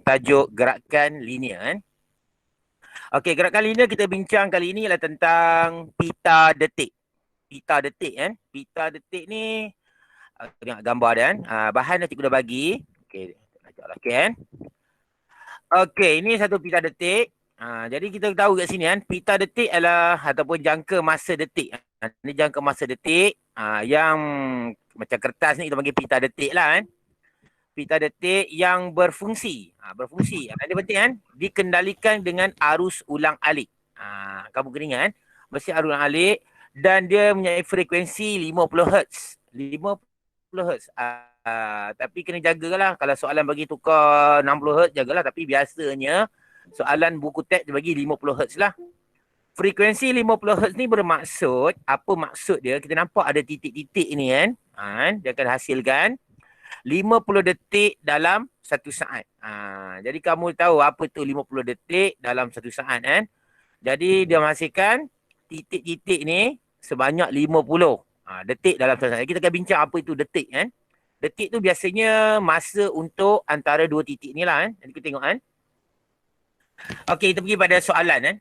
bertajuk gerakan linear kan. Okey, gerakan linear kita bincang kali ini ialah tentang pita detik. Pita detik kan. Pita detik ni tengok gambar dia kan. Bahan dah cikgu dah bagi. Okey, okey kan. Okey, ini satu pita detik. Jadi kita tahu kat sini kan, pita detik adalah ataupun jangka masa detik. Ini jangka masa detik yang macam kertas ni kita panggil pita detik lah kan. Pita detik yang berfungsi. Berfungsi. Ini penting kan? Dikendalikan dengan arus ulang alik. Kamu kena ingat kan? Mesti arus ulang alik dan dia mempunyai frekuensi 50 Hz. 50 Hz. Tapi kena jagalah. Kalau soalan bagi tukar 60 Hz, jagalah. Tapi biasanya soalan buku teks dia bagi 50 Hz lah. Frekuensi 50 Hz ni bermaksud, apa maksud dia? Kita nampak ada titik-titik ni kan? Dia akan hasilkan 50 detik dalam 1 saat. Jadi kamu tahu apa tu 50 detik dalam 1 saat kan? Jadi dia menghasilkan titik-titik ni sebanyak 50 detik dalam 1 saat. Kita akan bincang apa itu detik kan? Detik tu biasanya masa untuk antara dua titik ni lah kan? Jadi kita tengok kan? Okey, kita pergi pada soalan kan?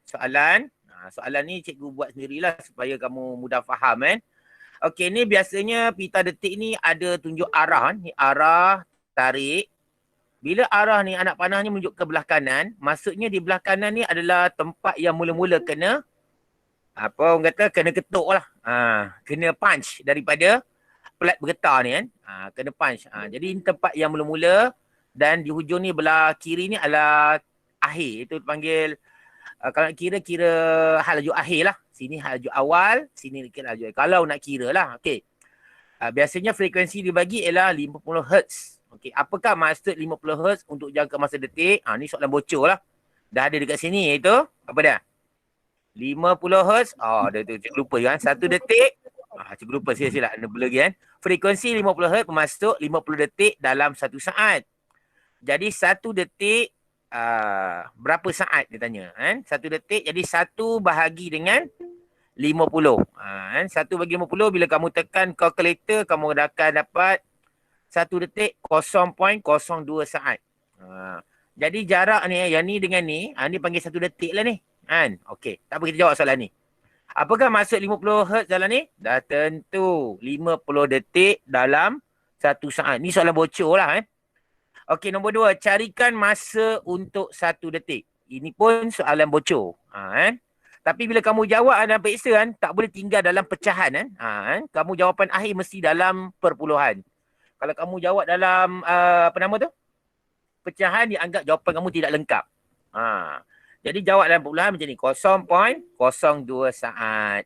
Soalan ni cikgu buat sendirilah supaya kamu mudah faham kan? Okey, ni biasanya pita detik ni ada tunjuk arah. Ni arah tarik. Bila arah ni anak panah ni menunjuk ke belah kanan, maksudnya di belah kanan ni adalah tempat yang mula-mula kena orang kata kena ketuk lah. Kena punch daripada pelat bergetar ni kan. Kena punch. Jadi ini tempat yang mula-mula dan di hujung ni belah kiri ni adalah akhir. Itu dipanggil kalau nak kira hal laju akhir lah. Sini hal laju awal, sini kira laju akhir. Kalau nak kira lah. Okey. Biasanya frekuensi dibagi ialah 50 Hz. Okey. Apakah maksud 50 Hz untuk jangka masa detik? Ni soalan bocor lah. Dah ada dekat sini iaitu apa dah? 50 Hz. Dah tu cikgu lupa kan. 1 detik. Cikgu lupa sila-sila. Anda blur lagi kan. Frekuensi 50 Hz bermaksud 50 detik dalam 1 saat. Jadi 1 detik berapa saat dia tanya kan? 1 detik jadi 1 bahagi dengan 50 kan? 1 bagi 50 bila kamu tekan kalkulator kamu akan dapat 1 detik 0.02 saat. Jadi jarak ni yang ni dengan ni ni panggil 1 detik lah ni kan? Okey, tak apa kita jawab soalan ni. Apakah maksud 50 Hz dalam ni? Dah tentu 50 detik dalam 1 saat. Ni soalan bocor lah kan? Okey, nombor 2. Carikan masa untuk 1 detik. Ini pun soalan bocor. Kan? Tapi bila kamu jawab dalam peksa kan, tak boleh tinggal dalam pecahan kan. Kan? Kamu jawapan akhir mesti dalam perpuluhan. Kalau kamu jawab dalam pecahan, dianggap jawapan kamu tidak lengkap. Jadi jawab dalam perpuluhan macam ni. 0.02 saat.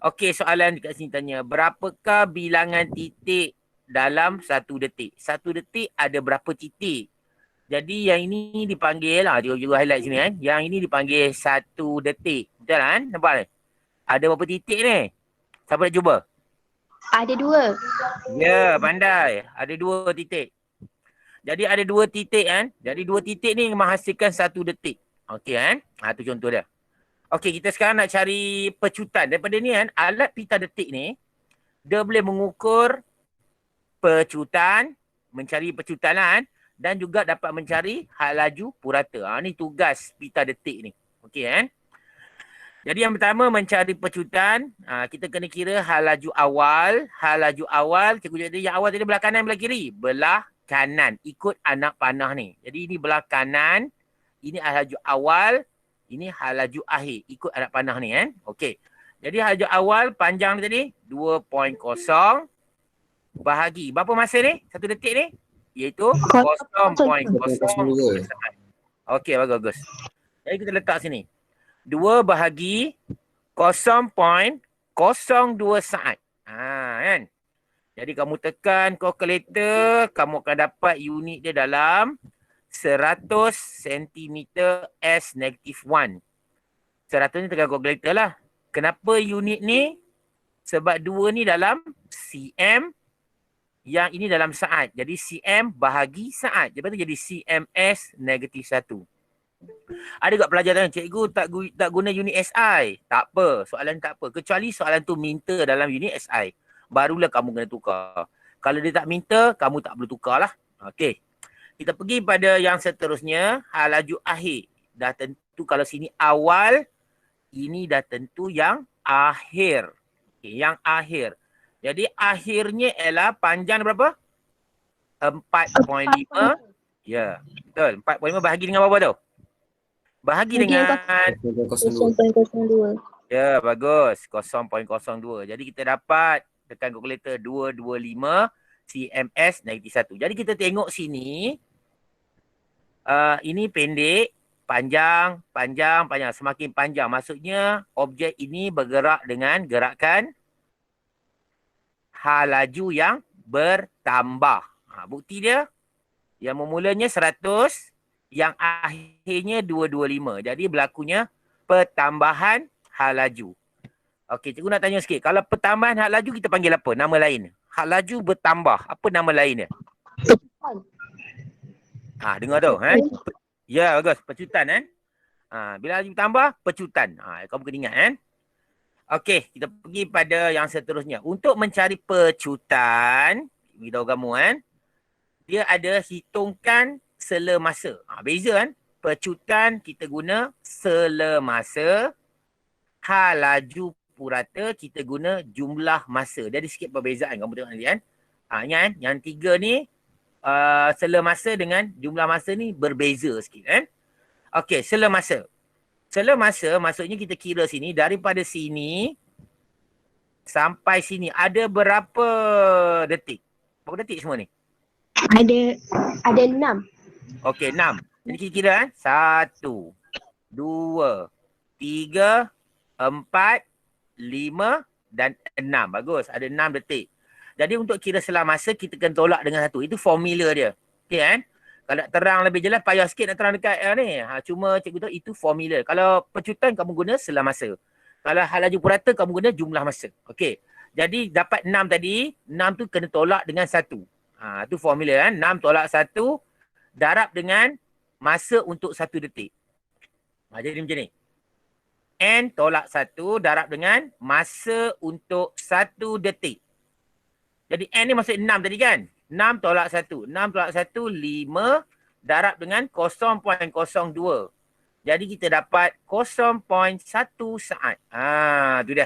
Okey, soalan dekat sini tanya. Berapakah bilangan titik dalam 1 detik? 1 detik ada berapa titik? Jadi yang ini dipanggil, juga highlight sini kan. Yang ini dipanggil 1 detik. Betul kan? Nampak ni? Ada berapa titik ni? Siapa nak cuba? Ada 2. Ya, pandai. Ada 2 titik. Jadi ada 2 titik kan. Jadi 2 titik ni menghasilkan 1 detik. Okey kan? Tu contoh dia. Okey, kita sekarang nak cari pecutan. Daripada ni kan, alat pita detik ni, dia boleh mengukur pecutan, mencari pecutan lah kan, dan juga dapat mencari hal laju purata. Ni tugas pita detik ni. Okey kan? Jadi yang pertama mencari pecutan, kita kena kira hal laju awal. Hal laju awal, cikgu jadi yang awal tadi belah kanan, belah kiri. Belah kanan, ikut anak panah ni. Jadi ini belah kanan, ini hal laju awal, ini hal laju akhir, ikut anak panah ni kan. Okey. Jadi hal laju awal panjang ni tadi 2.0 bahagi. Berapa masa ni? 1 detik ni? Iaitu 0.0. Okey, bagus. Jadi kita letak sini. 2 bahagi 0.02 saat. Kan? Jadi kamu tekan kalkulator, kamu akan dapat unit dia dalam 100 cm S -1. 100 ni tekan kalkulator lah. Kenapa unit ni? Sebab 2 ni dalam cm, yang ini dalam saat. Jadi cm bahagi saat. Lepas tu jadi cms -1. Ada tak pelajar tanya, cikgu tak guna unit SI? Tak apa, soalan tak apa. Kecuali soalan tu minta dalam unit SI. Barulah kamu kena tukar. Kalau dia tak minta, kamu tak perlu tukar lah. Okey. Kita pergi pada yang seterusnya, hal laju akhir. Dah tentu kalau sini awal, ini dah tentu yang akhir. Okay, yang akhir. Jadi akhirnya ialah panjang berapa? 4.5. Ya, betul. 4.5 bahagi dengan berapa tu? Bahagi dengan 0.02. ya, bagus. 0.02. Jadi kita dapat tekan kalkulator 225 CMS negatif 1. Jadi kita tengok sini, ini pendek, panjang, panjang, panjang. Semakin panjang. Maksudnya objek ini bergerak dengan gerakan hal laju yang bertambah. Bukti dia, yang memulanya 100, yang akhirnya 225. Jadi berlakunya pertambahan hal laju. Okey, cikgu nak tanya sikit. Kalau pertambahan hal laju kita panggil apa? Nama lain. Hal laju bertambah. Apa nama lainnya? Dengar tu. Ya, bagus. Pecutan kan? Bila laju bertambah, pecutan. Kamu kena ingat kan? Okey, kita pergi pada yang seterusnya. Untuk mencari pecutan, beritahu kamu kan, dia ada hitungkan sela masa. Beza kan? Pecutan kita guna sela masa. Hal laju purata kita guna jumlah masa. Dia ada sikit perbezaan. Kamu tengok nanti kan? Ingat kan? Yang tiga ni sela masa dengan jumlah masa ni berbeza sikit kan? Okey, sela masa. Sela masa maksudnya kita kira sini daripada sini sampai sini ada berapa detik? Berapa detik semua ni? Ada 6. Okey, 6. Jadi kita kira kan? 1, 2, 3, 4, 5 dan 6. Bagus. Ada 6 detik. Jadi untuk kira sela masa kita kena tolak dengan 1. Itu formula dia. Okey kan? Kalau nak terang lebih jelas payah sikit nak terang dekat ni. Cuma cikgu tahu itu formula. Kalau pecutan kamu guna sela masa. Kalau hal laju purata kamu guna jumlah masa. Okey. Jadi dapat 6 tadi, 6 tu kena tolak dengan 1. Itu formula kan. 6 tolak 1 darab dengan masa untuk 1 detik. Jadi macam ni. N tolak 1 darab dengan masa untuk 1 detik. Jadi N ni maksud 6 tadi kan. 6 tolak 1. 6 tolak 1, 5 darab dengan 0.02. Jadi kita dapat 0.1 saat. Tu dah.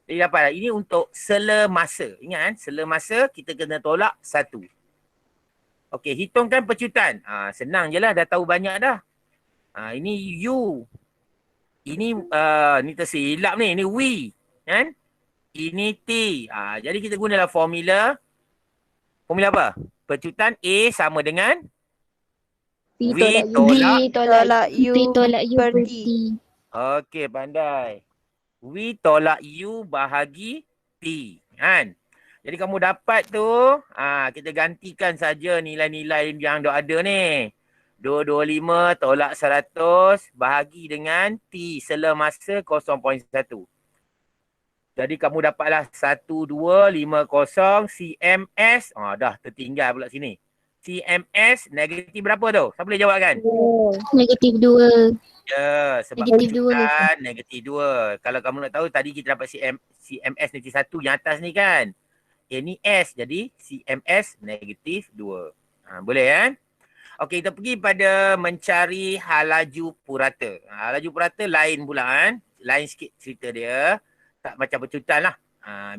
Jadi dapat. Ini untuk sela masa. Ingat kan? Sela masa kita kena tolak 1. Okey, hitungkan pecutan. Senang je lah. Dah tahu banyak dah. Ini U. Ini ni tersilap ni. Ini W. Kan? Ini T. Jadi kita gunalah formula. Formula apa? Pecutan A sama dengan V tolak U per T. Okey, pandai. V tolak U bahagi T. Kan? Jadi kamu dapat tu, kita gantikan saja nilai-nilai yang dah ada ni. 225 tolak 100 bahagi dengan T sela masa 0.1. Jadi kamu dapatlah 1250 CMS. Dah tertinggal pula sini. CMS negatif berapa tu? Siapa boleh jawab kan? Negatif 2. Ya, sebab Negatif 2 ni. negatif 2. Kalau kamu nak tahu tadi kita dapat CMS negatif 1 yang atas ni kan. Ini S. Jadi CMS negatif 2. Boleh kan? Okey, kita pergi pada mencari hal laju purata. Hal laju purata lain pula kan. Lain sikit cerita dia. Tak macam pecutan lah.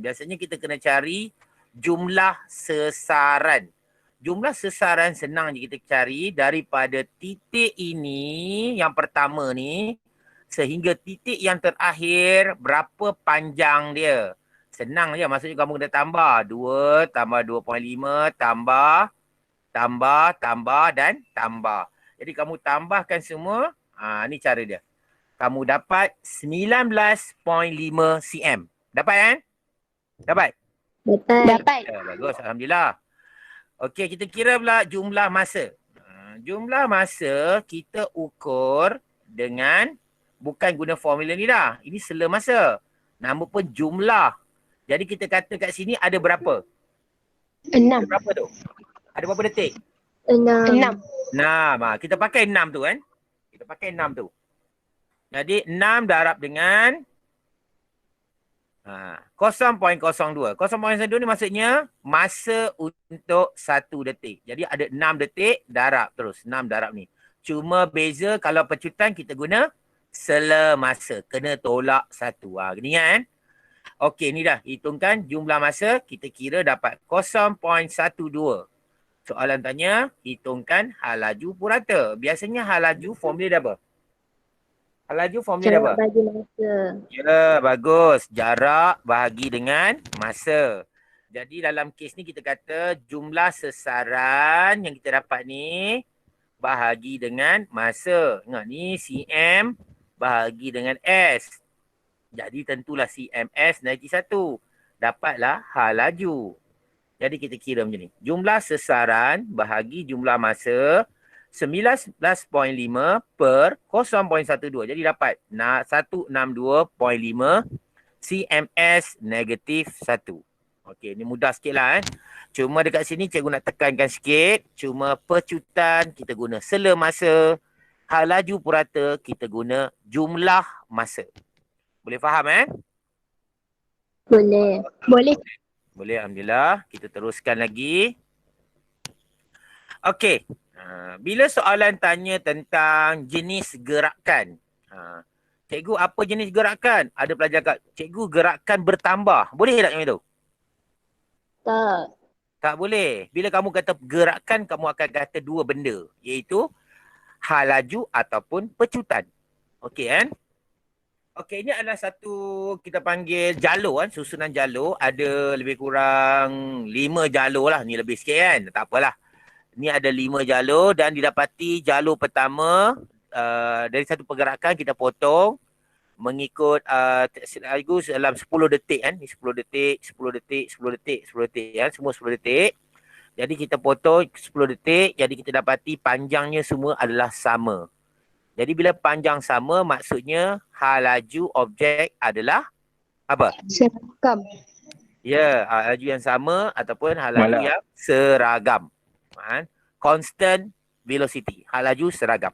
Biasanya kita kena cari jumlah sesaran. Jumlah sesaran senang je kita cari daripada titik ini yang pertama ni sehingga titik yang terakhir berapa panjang dia. Senang je. Maksudnya kamu kena tambah. 2 tambah 2.5 tambah dan tambah. Jadi kamu tambahkan semua. Ni cara dia. Kamu dapat 19.5 cm. Dapat kan? Dapat? Dapat. Ya, bagus. Alhamdulillah. Okey, kita kira pula jumlah masa. Jumlah masa kita ukur dengan bukan guna formula ni dah. Ini sela masa. Nama pun jumlah. Jadi kita kata kat sini ada berapa? 6. Ada berapa tu? Ada berapa detik? 6. 6. Kita pakai 6 tu kan? Kita pakai 6 tu. Jadi 6 darab dengan 0.02. 0.02 ni maksudnya masa untuk 1 detik. Jadi ada 6 detik, darab terus. 6 darab ni. Cuma beza kalau pecutan kita guna sela masa. Kena tolak 1. Gini kan? Okey, ni dah. Hitungkan jumlah masa. Kita kira dapat 0.12. Soalan tanya, hitungkan hal laju purata. Biasanya hal laju formula dia apa? Hal laju formula dia apa? Jarak bagi masa. Ya, bagus. Jarak bahagi dengan masa. Jadi dalam kes ni kita kata jumlah sesaran yang kita dapat ni bahagi dengan masa. Ingat ni cm bahagi dengan s. Jadi tentulah cms naiki 1. Dapatlah hal laju. Jadi kita kira macam ni. Jumlah sesaran bahagi jumlah masa 19.5 per 0.12. Jadi dapat 162.5 cms negatif 1. Okey, ni mudah sikit lah. Cuma dekat sini cikgu nak tekankan sikit. Cuma pecutan kita guna sela masa. Hal laju purata kita guna jumlah masa. Boleh faham Boleh. Boleh. Boleh, Alhamdulillah. Kita teruskan lagi. Okey. Bila soalan tanya tentang jenis gerakan. Cikgu, apa jenis gerakan? Ada pelajar kat, cikgu gerakan bertambah. Boleh tak macam itu? Tak. Tak boleh. Bila kamu kata gerakan, kamu akan kata dua benda. Iaitu hal laju ataupun pecutan. Okey kan? Okey, ini adalah satu kita panggil jalur kan, susunan jalur. Ada lebih kurang 5 jalur lah. Ni lebih sikit kan, tak apalah. Ni ada 5 jalur dan didapati jalur pertama dari satu pergerakan kita potong mengikut sekaligus dalam 10 detik kan. Ni 10 detik, 10 detik, 10 detik, 10 detik kan. Semua 10 detik. Jadi kita potong 10 detik, jadi kita dapati panjangnya semua adalah sama. Jadi bila panjang sama maksudnya hal laju objek adalah apa? Seragam. Ya, hal laju yang sama ataupun hal laju yang seragam. Constant velocity. Hal laju seragam.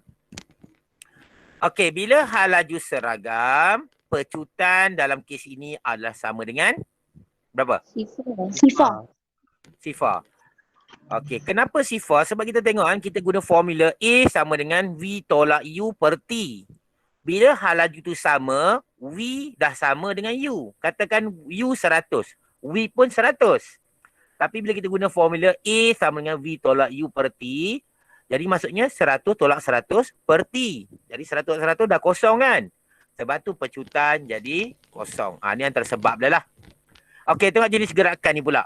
Okey, bila hal laju seragam, pecutan dalam kes ini adalah sama dengan berapa? Sifar. Sifar. Okey, kenapa sifar? Sebab kita tengok kan, kita guna formula A sama dengan V tolak U per T. Bila hal laju tu sama, V dah sama dengan U. Katakan U 100, V pun 100. Tapi bila kita guna formula A sama dengan V tolak U per T, jadi maksudnya 100 tolak 100 per T. Jadi 100 100 dah kosong kan? Sebab tu pecutan jadi kosong. Ni antara sebab dia lah. Okey, tengok jenis gerakan ni pula.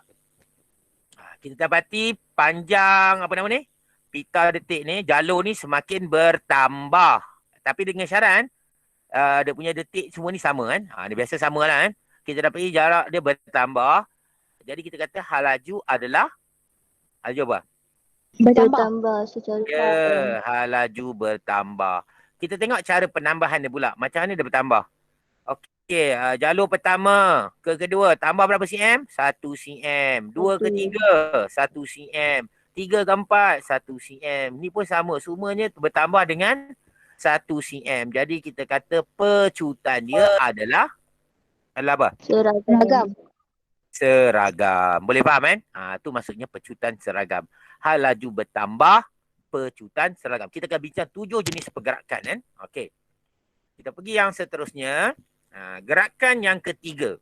Kita dapati panjang apa nama ni? Pita detik ni, jalur ni semakin bertambah. Tapi dengan syarat dia punya detik semua ni sama kan? Dia biasa sama lah kan? Kita dapati jarak dia bertambah. Jadi kita kata hal laju adalah hal laju apa? Bertambah secara hal laju bertambah. Kita tengok cara penambahan dia pula. Macam mana dia bertambah? Okey, jalur pertama ke kedua tambah berapa cm? 1 cm. 2 ke 3, 1 cm. 3 ke 4, 1 cm. Ni pun sama. Semuanya bertambah dengan 1 cm. Jadi kita kata pecutan dia adalah apa? seragam. Seragam. Boleh faham kan? Tu maksudnya pecutan seragam. Hal laju bertambah, pecutan seragam. Kita akan bincang 7 jenis pergerakan kan? Okey. Kita pergi yang seterusnya. Gerakan yang ketiga.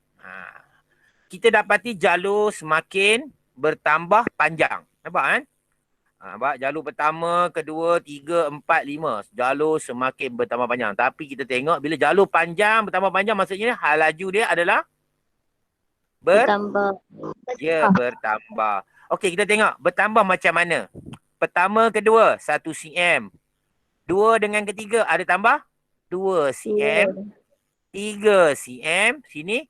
Kita dapati jalur semakin bertambah panjang. Nampak kan? Nampak jalur pertama, kedua, 3, 4, 5. Jalur semakin bertambah panjang. Tapi kita tengok bila jalur panjang bertambah panjang maksudnya hal laju dia adalah Bertambah. Ya, bertambah. Okey, kita tengok bertambah macam mana. Pertama, kedua, 1 cm. Dua dengan ketiga ada tambah 2 cm. 3 cm. Sini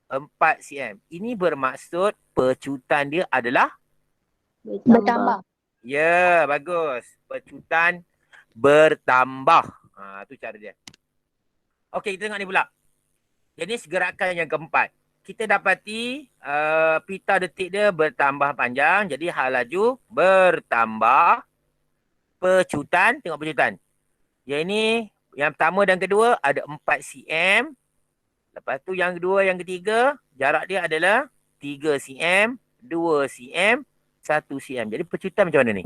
4 cm. Ini bermaksud pecutan dia adalah Bertambah. Ya, bagus. Pecutan bertambah. Tu cara dia. Okey, kita tengok ni pula. Jenis gerakan yang keempat. Kita dapati pita detik dia bertambah panjang. Jadi hal laju bertambah. Pecutan, tengok pecutan. Yang ini, yang pertama dan kedua ada 4 cm. Lepas tu yang kedua, yang ketiga, jarak dia adalah 3 cm, 2 cm, 1 cm. Jadi pecutan macam mana ni?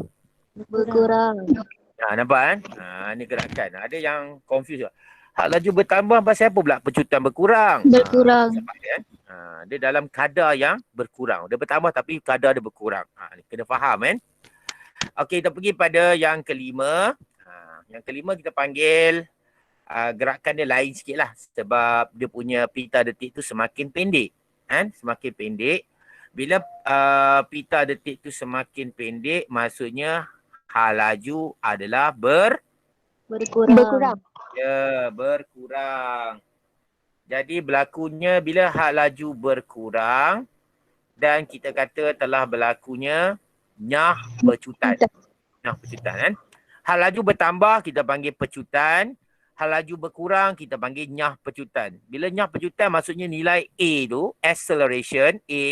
Berkurang. Nampak kan? Ni gerakan. Ada yang confuse juga. Hak laju bertambah pasal apa pula pecutan berkurang? Berkurang. Sebab dia, dia dalam kadar yang berkurang. Dia bertambah tapi kadar dia berkurang. Kena faham kan? Okey, kita pergi pada yang kelima. Yang kelima kita panggil gerakan dia lain sikit lah. Sebab dia punya pita detik tu semakin pendek. Kan? Semakin pendek. Bila pita detik tu semakin pendek, maksudnya hal laju adalah Berkurang. Ya, berkurang. Jadi berlakunya bila hal laju berkurang dan kita kata telah berlakunya nyah pecutan. Nyah pecutan kan. Hal laju bertambah kita panggil pecutan. Hal laju berkurang kita panggil nyah pecutan. Bila nyah pecutan maksudnya nilai A tu, acceleration A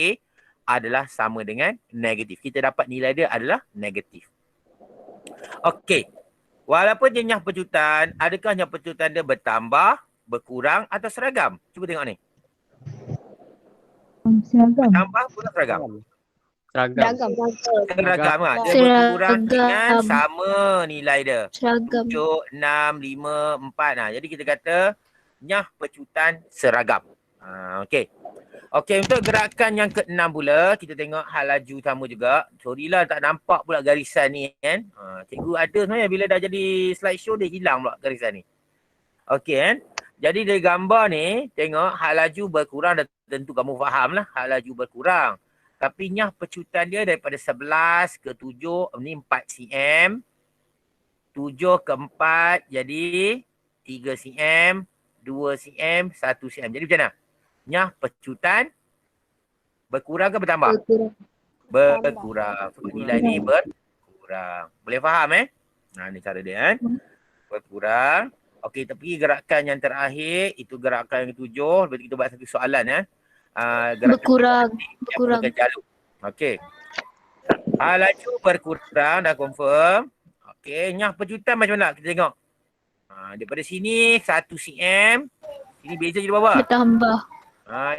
adalah sama dengan negatif. Kita dapat nilai dia adalah negatif. Okey. Walaupun dia nyah pecutan, adakah nyah pecutan dia bertambah, berkurang atau seragam? Cuba tengok ni. Seragam. Bertambah, kurang seragam? Seragam. Seragam lah. Dia Seragam. berkurang dengan sama nilai dia. Seragam. 7, 6, 5, 4. Jadi kita kata nyah pecutan seragam. Okey. Okey, untuk gerakan yang ke-6 pula, kita tengok hal laju sama juga. Sorry lah tak nampak pula garisan ni kan. Cikgu ada sebenarnya bila dah jadi slideshow dia hilang pula garisan ni. Okey kan. Jadi dari gambar ni, tengok hal laju berkurang dah tentu kamu faham lah. Hal laju berkurang. Tapi nyah pecutan dia daripada 11 ke 7, ni 4 cm. 7 ke 4 jadi 3 cm, 2 cm, 1 cm. Jadi macam mana? Nyah pecutan berkurang ke bertambah? Berkurang. Sebab nilai ni berkurang. Boleh faham ni cara dia kan? Berkurang. Okey, kita pergi gerakan yang terakhir. Itu gerakan yang ke-7. Lepas kita buat satu soalan Berkurang. Jalur. Okey. Hal laju berkurang dah confirm. Okey, nyah pecutan macam mana? Kita tengok. Daripada sini 1 cm. Sini beza je di bawah. Bertambah.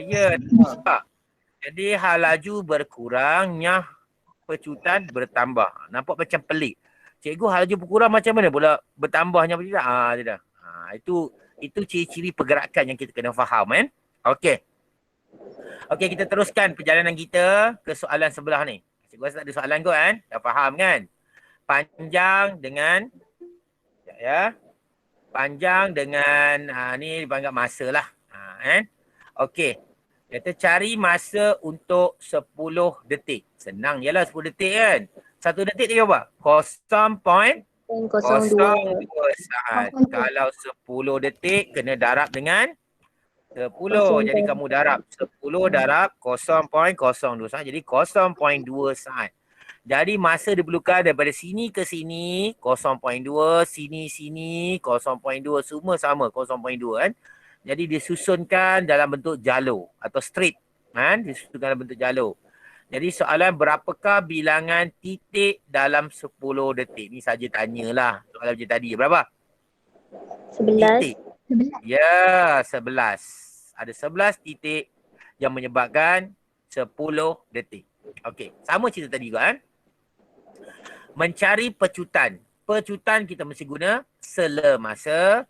Ya. Jadi hal laju berkurang, nyah pecutan bertambah. Nampak macam pelik. Cikgu, hal laju berkurang macam mana pula bertambahnya pecutan? Tidak. Itu ciri-ciri pergerakan yang kita kena faham kan? Okey. Okey, kita teruskan perjalanan kita ke soalan sebelah ni. Cikgu rasa tak ada soalan kot kan? Dah faham kan? Panjang dengan panjang dengan ni dipanggil masa lah. Kan? Okey. Kita cari masa untuk 10 detik. Senang je lah 10 detik kan. 1 detik dia apa? 0.02 saat. Kalau 10 detik kena darab dengan 10. Jadi kamu darab 10 darab 0.02 saat. Jadi 0.2 saat. Jadi masa diperlukan daripada sini ke sini 0.2, sini 0.2, semua sama 0.2 kan. Jadi disusunkan dalam bentuk jalur atau straight kan, disusunkan dalam bentuk jalur. Jadi soalan berapakah bilangan titik dalam 10 detik? Ni saja tanyalah soalan macam tadi. Berapa? 11. Titik. Ya, 11. Ada 11 titik yang menyebabkan 10 detik. Okey, sama cerita tadi juga kan. Mencari pecutan. Pecutan kita mesti guna sela masa.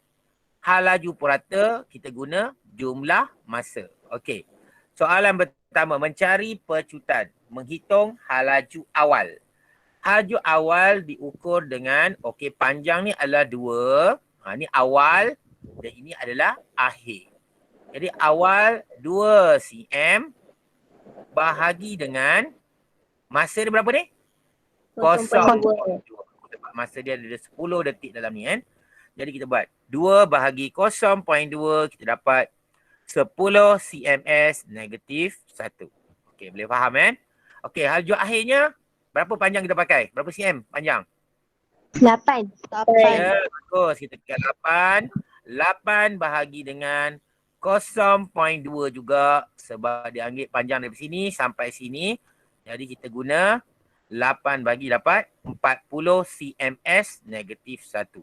Hal laju purata kita guna jumlah masa. Okey. Soalan pertama, mencari pecutan. Menghitung hal laju awal. Hal laju awal diukur dengan, okey, panjang ni adalah 2. Ni awal dan ini adalah akhir. Jadi awal 2 cm bahagi dengan masa dia berapa ni? 0.2. Masa dia ada 10 detik dalam ni kan. Jadi kita buat 2 bahagi 0.2, kita dapat 10 cms negatif 1. Okey, boleh faham kan? Okey, hal laju akhirnya berapa panjang kita pakai? Berapa cm panjang? 8. Ya, bagus. Kita tekan 8. 8 bahagi dengan 0.2 juga sebab dia ambil panjang dari sini sampai sini. Jadi kita guna 8 bagi dapat 40 cms negatif 1.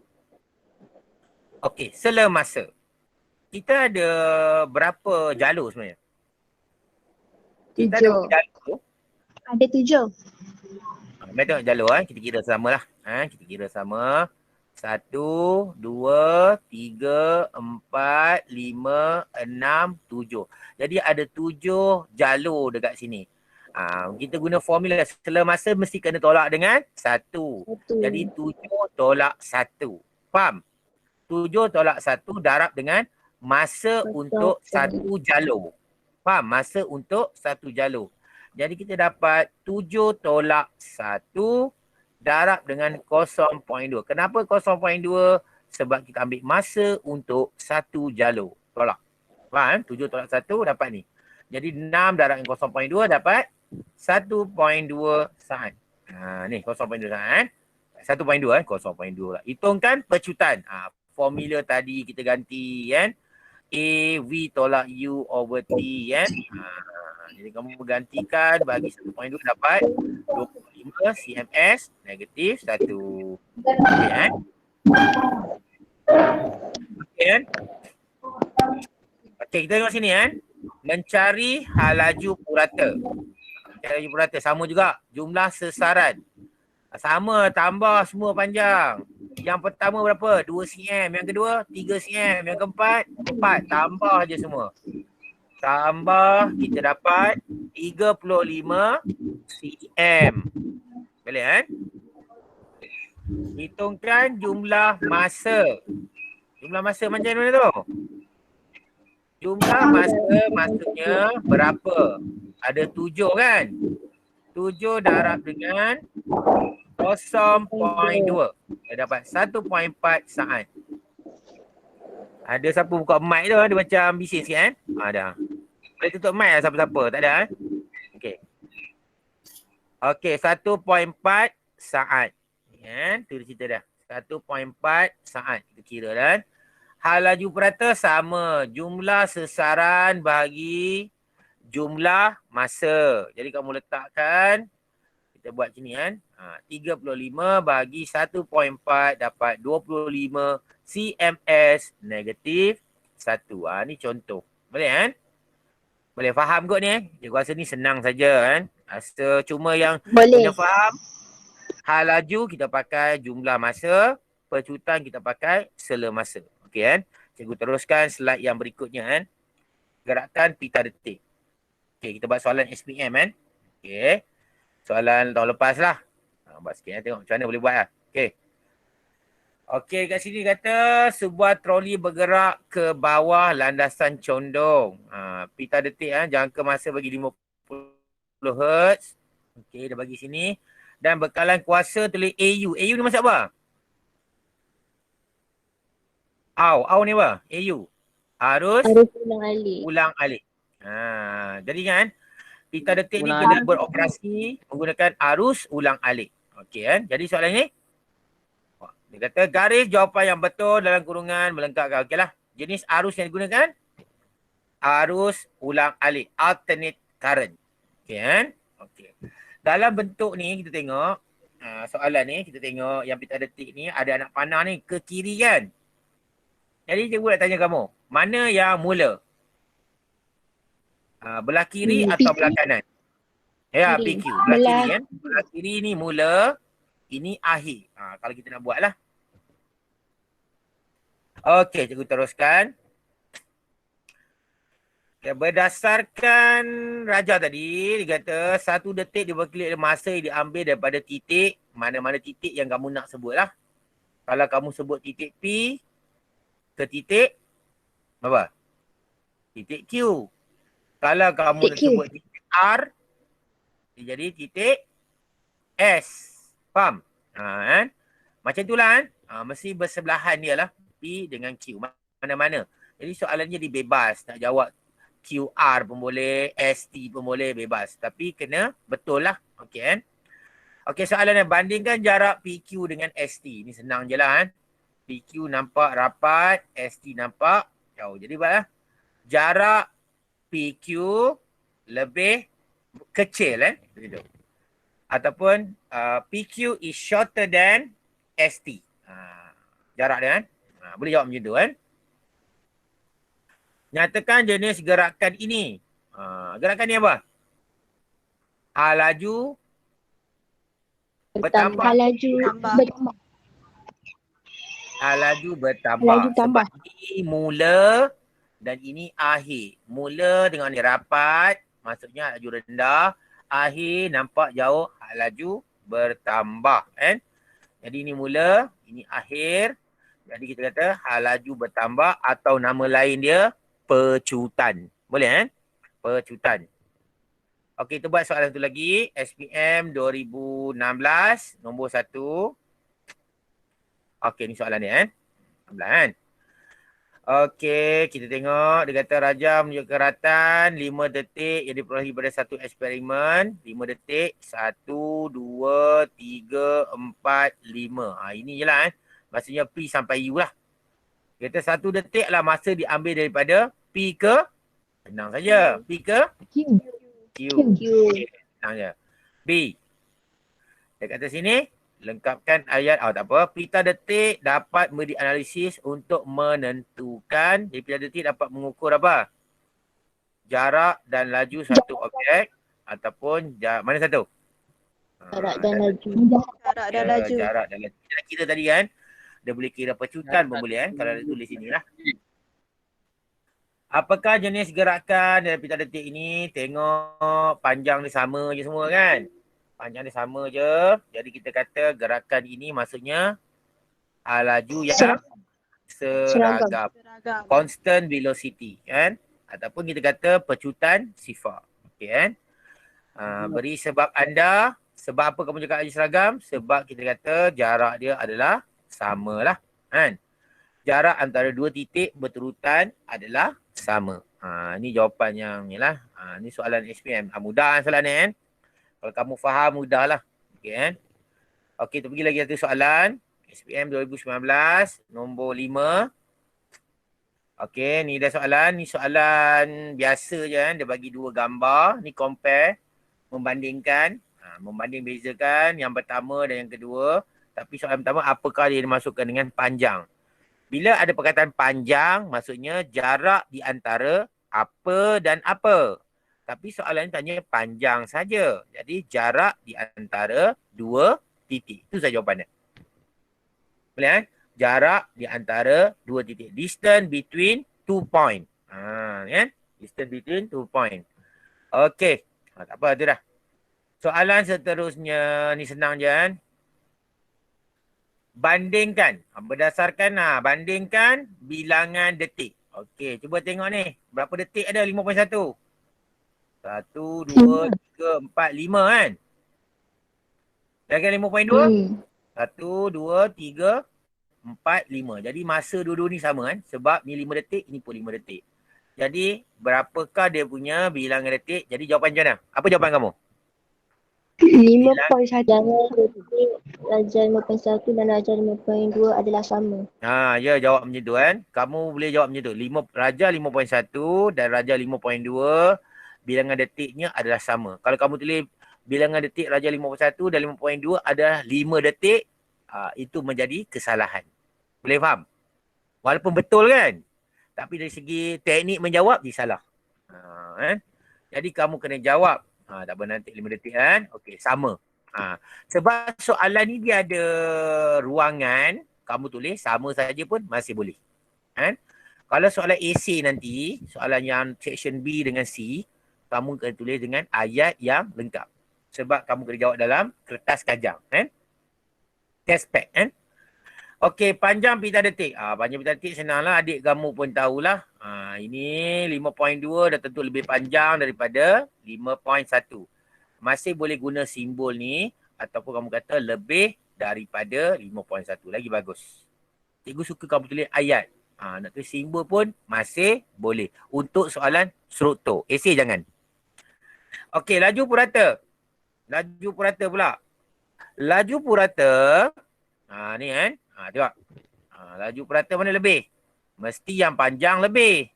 Okey, sela masa. kita ada berapa jalur sebenarnya? Kita ada 7. berapa jalur? Ada 7. Mari tengok jalur kita kira sama lah. Kita kira sama. 1, 2, 3, 4, 5, 6, 7. Jadi ada 7 jalur dekat sini. Kita guna formula sela masa mesti kena tolak dengan 1. Jadi 7 tolak 1. Faham? 7 tolak 1 darab dengan masa untuk satu jalur. Faham? Masa untuk satu jalur. Jadi kita dapat 7 tolak 1 darab dengan 0.2. Kenapa 0.2? Sebab kita ambil masa untuk satu jalur. Tolak. Faham? 7 tolak 1 dapat ni. Jadi 6 darab dengan 0.2 dapat 1.2 saat. Ni 0.2 saat. 1.2 0.2 lah. Hitungkan pecutan. Formula tadi kita ganti kan. A V tolak U over T kan. Jadi kamu gantikan bagi 1.2 dapat 25 CMS negatif 1. Okey kan? Okey kan? Okey, kita tengok sini kan. Mencari halaju purata. Halaju purata sama juga. Jumlah sesaran. Sama, tambah semua panjang. Yang pertama berapa? 2 cm. Yang kedua 3 cm. Yang keempat 4. Tambah je semua. Tambah kita dapat 35 cm. Boleh kan? Hitungkan jumlah masa. Jumlah masa macam mana tu? Jumlah masa maksudnya berapa? Ada 7 kan? 7 darab dengan 0.2. Dia dapat 1.4 saat. Ada siapa buka mic tu? Dia macam bising sikit kan? Dah. Boleh tutup mic lah siapa-siapa. Tak ada kan? Okey. Okey, 1.4 saat. Kan? Tu dia cerita dah. 1.4 saat. Kita kira kan? Halaju purata sama. Jumlah sesaran bagi jumlah masa. Jadi kamu letakkan. Kita buat sini kan. 35 bagi 1.4 dapat 25 CMS negatif 1. Ni contoh. Boleh kan? Boleh faham kot ni? Cikgu rasa ni senang saja kan. Rasa cuma yang Boleh. kena faham. Halaju kita pakai jumlah masa. Pecutan kita pakai sela masa. Okey kan? Cikgu teruskan slide yang berikutnya kan. Gerakan pita detik. Okey, kita buat soalan SPM kan. Okey. Soalan tahun lepas lah. Buat sikit tengok macam mana boleh buat lah. Okey. Okey, kat sini kata sebuah troli bergerak ke bawah landasan condong. Pita detik jangka masa bagi 50 Hz. Okey, dia bagi sini. Dan bekalan kuasa tulis AU. AU ni maksud apa? Au ni apa? AU. Arus ulang alik. Jadi kan, pita detik ni kena beroperasi menggunakan arus ulang alik. Okey kan? Jadi soalan ni, dia kata garis jawapan yang betul dalam kurungan melengkapkan. Okeylah. Jenis arus yang digunakan? Arus ulang alik. Alternate current. Okey kan? Okey. Dalam bentuk ni kita tengok, soalan ni kita tengok yang pita detik ni ada anak panah ni ke kiri kan? Jadi cikgu nak tanya kamu, mana yang mula? Belah kiri atau belah kanan? Ya, PQ. Belah kiri kan? Belah kiri ni mula, ini akhir. Kalau kita nak buat lah. Okey, cikgu teruskan. Okay, berdasarkan Raja tadi, dia kata 1 detik diperkira masa yang diambil daripada titik, mana-mana titik yang kamu nak sebut lah. Kalau kamu sebut titik P ke titik apa? Titik Q. Kalau kamu nak sebut titik R, dia jadi titik S. Faham? Kan? Macam itulah kan? Mesti bersebelahan dia lah. P dengan Q. Mana-mana. Jadi soalannya dia bebas. Nak jawab QR pun boleh, ST pun boleh, bebas. Tapi kena betul lah. Okey kan? Okey, soalannya bandingkan jarak PQ dengan ST. Ni senang je lah kan? PQ nampak rapat, ST nampak jauh. Jadi buatlah. Jarak PQ lebih kecil begitu. Ataupun PQ is shorter than ST. Jarak dia kan. Boleh jawab macam tu kan. Nyatakan jenis gerakan ini. Gerakan ni apa? Hal laju bertambah. Laju bertambah. Hal laju bertambah. Laju tambah. Sebab ini mula dan ini akhir. Mula dengan ni rapat, maksudnya laju rendah. Akhir nampak jauh, hal laju bertambah. Kan? Jadi ini mula, ini akhir. Jadi kita kata hal laju bertambah atau nama lain dia pecutan. Boleh kan? Pecutan. Okey, kita buat soalan satu lagi. SPM 2016, nombor 1. Okey, ni soalan dia kan. 16 kan. Okey, kita tengok. Dia kata Raja menunjukkan keratan 5 detik yang diperolehi pada satu eksperimen. 5 detik. 1, 2, 3, 4, 5. Ini je lah kan. Maksudnya P sampai U lah. Dia kata 1 detik lah masa diambil daripada P ke. Senang saja. P ke Q. Q. Q. Okay, senang je. B. Dekat atas sini, lengkapkan ayat. Tak apa. Pita detik dapat dianalisis untuk menentukan. Jadi pita detik dapat mengukur apa? Jarak dan laju satu objek. Ataupun, mana satu? Jarak dan laju. Jarak dan laju. Jarak dan laju. Kita tadi kan, dia boleh kira pecutan pun boleh kan. Kalau dia tulis sini lah. Apakah jenis gerakan dalam pita detik ini? Tengok panjang dia sama je semua kan? Panjang dia sama je. Jadi kita kata gerakan ini maksudnya laju yang seragam. Constant velocity kan? Ataupun kita kata pecutan sifar. Okey kan? Beri sebab anda. Sebab apa kamu cakap laju seragam? Sebab kita kata jarak dia adalah sama lah kan? Jarak antara dua titik berterutan adalah sama. Ni jawapan yang ni lah. Ni soalan SPM. Mudah kan soalan ni kan? Kalau kamu faham mudahlah. Okey kan? Okey, kita pergi lagi satu soalan. SPM 2019 nombor 5. Okey, ni dah soalan. Ni soalan biasa je kan. Dia bagi dua gambar. Ni compare. Membandingkan. Membanding bezakan yang pertama dan yang kedua. Tapi soalan pertama, apakah dia dimasukkan dengan panjang? Bila ada perkataan panjang, maksudnya jarak di antara apa dan apa. Tapi soalan tanya panjang saja. Jadi jarak di antara dua titik. Itu saja jawapannya. Boleh kan? Jarak di antara dua titik. Distance between 2 point. Kan? Distance between 2 point. Okey. Tak apa, tu dah. Soalan seterusnya, ni senang je kan? Bandingkan. Berdasarkan bandingkan bilangan detik. Okey, cuba tengok ni. Berapa detik ada? 5.1. 1, 2, 3, 4, 5 kan? Lagi 5.2? 1, 2, 3, 4, 5. Jadi masa dua-dua ni sama kan? Sebab ni 5 detik, ni pun 5 detik. Jadi berapakah dia punya bilangan detik? Jadi jawapan macam mana? Apa jawapan kamu? 5.1 Raja 5.1 dan Raja 5.2 adalah sama. Ya, jawab macam tu kan. Kamu boleh jawab macam tu. Raja 5.1 dan Raja 5.2 bilangan detiknya adalah sama. Kalau kamu tulis bilangan detik Raja 5.1 dan 5.2 adalah 5 detik, itu menjadi kesalahan. Boleh faham? Walaupun betul kan? Tapi dari segi teknik menjawab, disalah. Kan? Jadi kamu kena jawab. Tak apa nanti 5 detik kan? Okey, sama. Sebab soalan ni dia ada ruangan, kamu tulis sama saja pun masih boleh. Kan? Kalau soalan essay nanti, soalan yang section B dengan C, kamu kena tulis dengan ayat yang lengkap. Sebab kamu kena jawab dalam kertas kajang. Kan? Test pack. Kan? Okey, panjang pita detik. Panjang pita detik senanglah, adik kamu pun tahulah. Ini 5.2 dah tentu lebih panjang daripada 5.1. Masih boleh guna simbol ni ataupun kamu kata lebih daripada 5.1. Lagi bagus. Cikgu suka kamu tulis ayat. Nak tulis simbol pun masih boleh. Untuk soalan struktur. Esei jangan. Okey, laju purata. Laju purata pula. Laju purata. Ni kan. Tengok. Laju purata mana lebih? Mesti yang panjang lebih.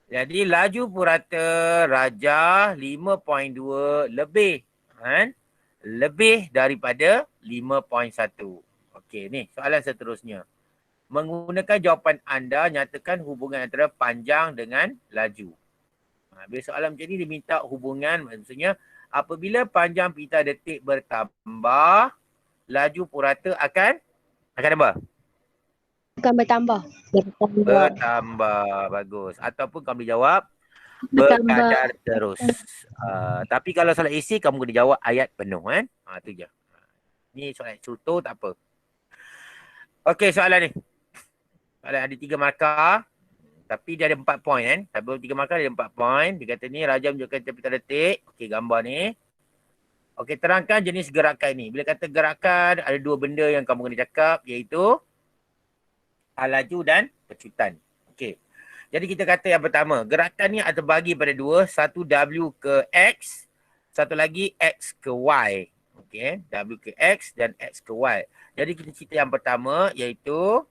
Jadi laju purata Raja 5.2 lebih. Kan? Lebih daripada 5.1. Okey, ni soalan seterusnya. Menggunakan jawapan anda, nyatakan hubungan antara panjang dengan laju. Bila soalan macam ni dia minta hubungan, maksudnya apabila panjang pita detik bertambah, laju purata akan apa? Akan bertambah. Bertambah. Bagus. Ataupun kamu boleh jawab Bertambah. berkadar terus. Tapi kalau soalan isi kamu kena jawab ayat penuh kan. Tu je. Ni soalan contoh tak apa. Okey, soalan ni. Soalan ada 3 markah. Tapi dia ada 4 poin kan. Tapi 3 markah dia ada 4 poin. Dia kata ni Raja menunjukkan pita detik. Okey, gambar ni. Okey, terangkan jenis gerakan ni. Bila kata gerakan, ada 2 benda yang kamu kena cakap, iaitu hal laju dan pecutan. Okey. Jadi kita kata yang pertama, gerakan ni terbagi pada 2. Satu W ke X, satu lagi X ke Y. Okey, W ke X dan X ke Y. Jadi kita cerita yang pertama, iaitu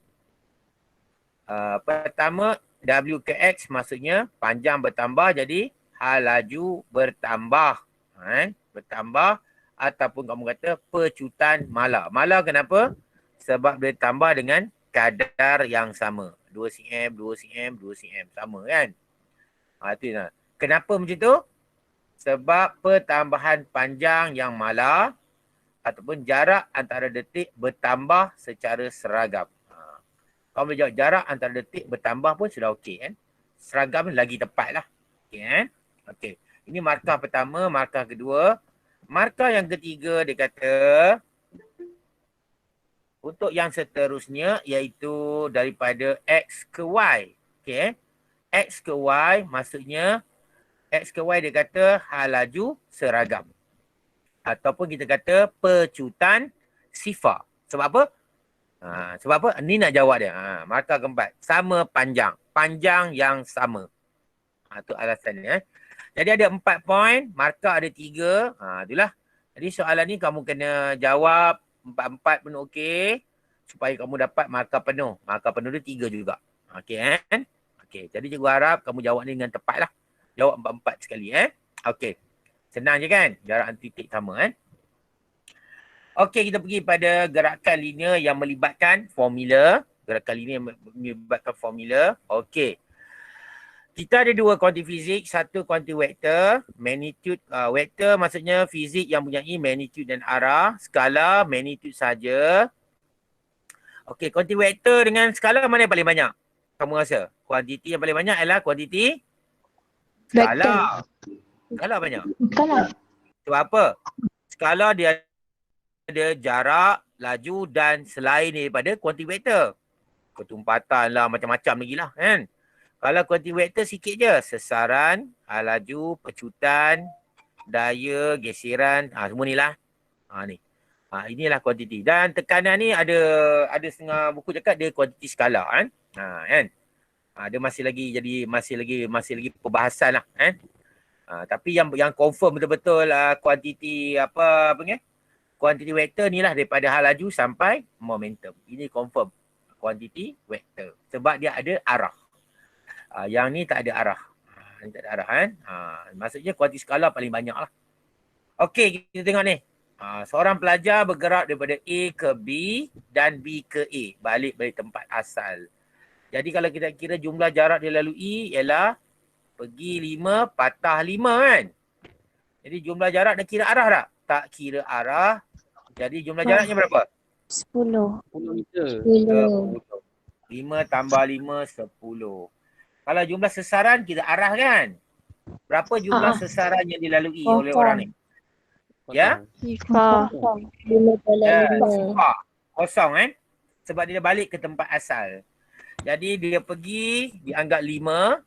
pertama W ke X maksudnya panjang bertambah, jadi hal laju bertambah. Bertambah ataupun kamu kata pecutan mala. Mala kenapa? Sebab dia tambah dengan kadar yang sama. 2 cm, 2 cm, 2 cm. Sama kan? Itu lah. Kenapa macam tu? Sebab pertambahan panjang yang mala ataupun jarak antara detik bertambah secara seragam. Kalau boleh jawab jarak antara detik bertambah pun sudah okey kan? Seragam lagi tepat lah. Okey kan? Okey. Ini markah pertama, markah kedua. Markah yang ketiga dia kata untuk yang seterusnya iaitu daripada X ke Y. Okey. X ke Y maksudnya X ke Y dia kata hal laju seragam. Ataupun kita kata pecutan sifar. Sebab apa? Sebab apa? Ni nak jawab dia. Markah keempat. Sama panjang. Panjang yang sama. Itu alasannya. Jadi ada 4 poin. Markah ada 3. Itulah. Jadi soalan ni kamu kena jawab 4-4 pun okey. Supaya kamu dapat markah penuh. Markah penuh dia 3 juga. Okey kan? Okey. Jadi cikgu harap kamu jawab ni dengan tepat lah. Jawab 4-4 sekali Okey. Senang je kan? Jarak titik sama Okey, kita pergi pada gerakan linear yang melibatkan formula. Gerakan linear yang melibatkan formula. Okey. Kita ada 2 kuanti fizik, satu kuanti vektor. Magnitude vektor maksudnya fizik yang mempunyai magnitude dan arah. Skala magnitude saja. Okey, kuanti vektor dengan skala mana yang paling banyak? Kamu rasa? Kuantiti yang paling banyak adalah kuantiti skala. Skala banyak. Skala. Sebab apa? Skala dia ada jarak, laju dan selain daripada kuanti vektor. Ketumpatan lah, macam-macam lagi lah kan. Kalau kuanti vektor sikit je. Sesaran, laju, pecutan, daya, geseran, semua ni lah. Ni. Inilah kuantiti. Dan tekanan ni ada setengah buku cakap dia kuantiti skala kan. Kan. Dia masih lagi perbahasan lah kan. Tapi yang confirm betul-betul kuantiti apa ni? Kuantiti vektor ni lah daripada hal laju sampai momentum. Ini confirm kuantiti vektor. Sebab dia ada arah. Yang ni tak ada arah. Ni tak ada arah kan. Maksudnya kuantiti skala paling banyak lah. Okey, kita tengok ni. Seorang pelajar bergerak daripada A ke B dan B ke A. Balik tempat asal. Jadi kalau kita kira jumlah jarak dia lalui ialah pergi 5, patah 5 kan. Jadi jumlah jarak dah kira arah tak? Tak kira arah. Jadi jumlah jaraknya berapa? 10. 10 meter. 10. 5 tambah 5, 10. Kalau jumlah sesaran kita arah kan? Berapa jumlah sesaran yang dilalui oleh orang ni? Ya? Sifar. 5 Sifar. Kosong kan? Sebab dia balik ke tempat asal. Jadi dia pergi dianggap 5.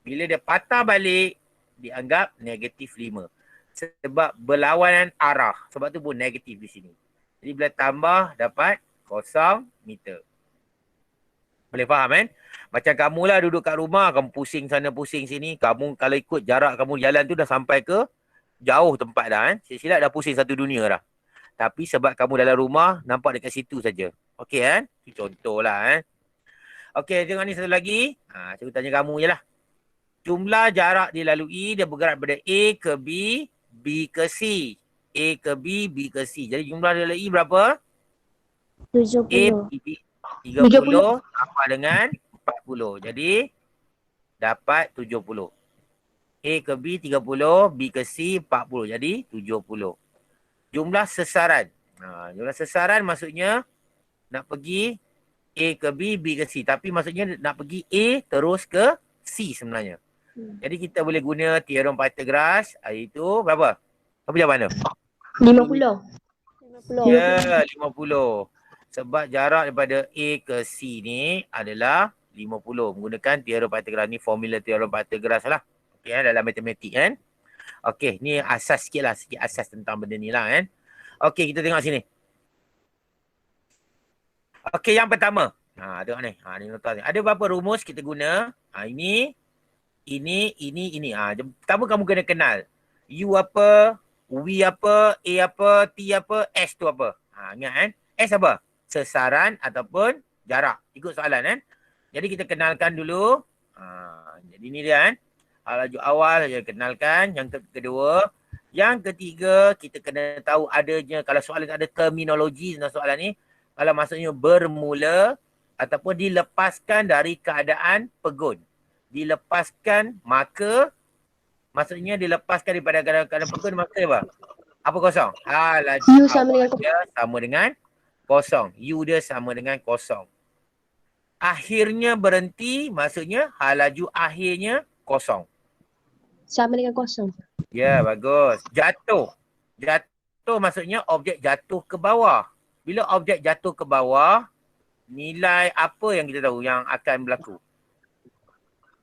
Bila dia patah balik dianggap negatif 5. Sebab berlawanan arah. Sebab tu pun negatif di sini. Jadi bila tambah dapat 0 meter. Boleh faham kan? Macam kamu lah duduk kat rumah, kamu pusing sana pusing sini. Kamu kalau ikut jarak kamu jalan tu dah sampai ke jauh tempat dah kan. Silap-silap dah pusing satu dunia dah. Tapi sebab kamu dalam rumah, nampak dekat situ saja. Okey kan? Itu contoh lah kan. Okey, tengok ni satu lagi. Cikgu tanya kamu je lah. Jumlah jarak dilalui, dia bergerak daripada A ke B, B ke C. A ke B, B ke C. Jadi jumlah dilalui berapa? 70. A, B, B. 30 tambah dengan 40. Jadi dapat 70. A ke B 30, B ke C 40. Jadi 70. Jumlah sesaran. Jumlah sesaran maksudnya nak pergi A ke B, B ke C. Tapi maksudnya nak pergi A terus ke C sebenarnya. Jadi kita boleh guna teorem Pythagoras. Itu berapa? Apa jawapan tu? 50. Ya, 50. Sebab jarak daripada A ke C ni adalah 50. Menggunakan teorem Pythagoras. Ni formula teorem Pythagoras lah. Okay, dalam matematik kan. Okey, ni asas sikit lah. Sikit asas tentang benda ni lah kan. Okey, kita tengok sini. Okey, yang pertama. Tengok ni. Ni nota ni. Ada berapa rumus kita guna? Ini. Pertama kamu kena kenal. U apa? V apa? A apa? T apa? S tu apa? Ingat kan? S apa? Sesaran ataupun jarak. Ikut soalan kan? Jadi kita kenalkan dulu. Jadi ni dia kan. Laju awal saja kenalkan. Yang kedua. Yang ketiga, kita kena tahu adanya, kalau soalan ada terminologi dalam soalan ni, kalau maksudnya bermula ataupun dilepaskan dari keadaan pegun. Dilepaskan maka, maksudnya dilepaskan daripada keadaan pegun, maka apa? Apa kosong? Laju U sama dengan dia sama dengan kosong. U dia sama dengan kosong. Akhirnya berhenti, maksudnya laju akhirnya kosong. sama dengan kosong. Ya, bagus. Jatuh. Jatuh maksudnya objek jatuh ke bawah. Bila objek jatuh ke bawah, nilai apa yang kita tahu yang akan berlaku?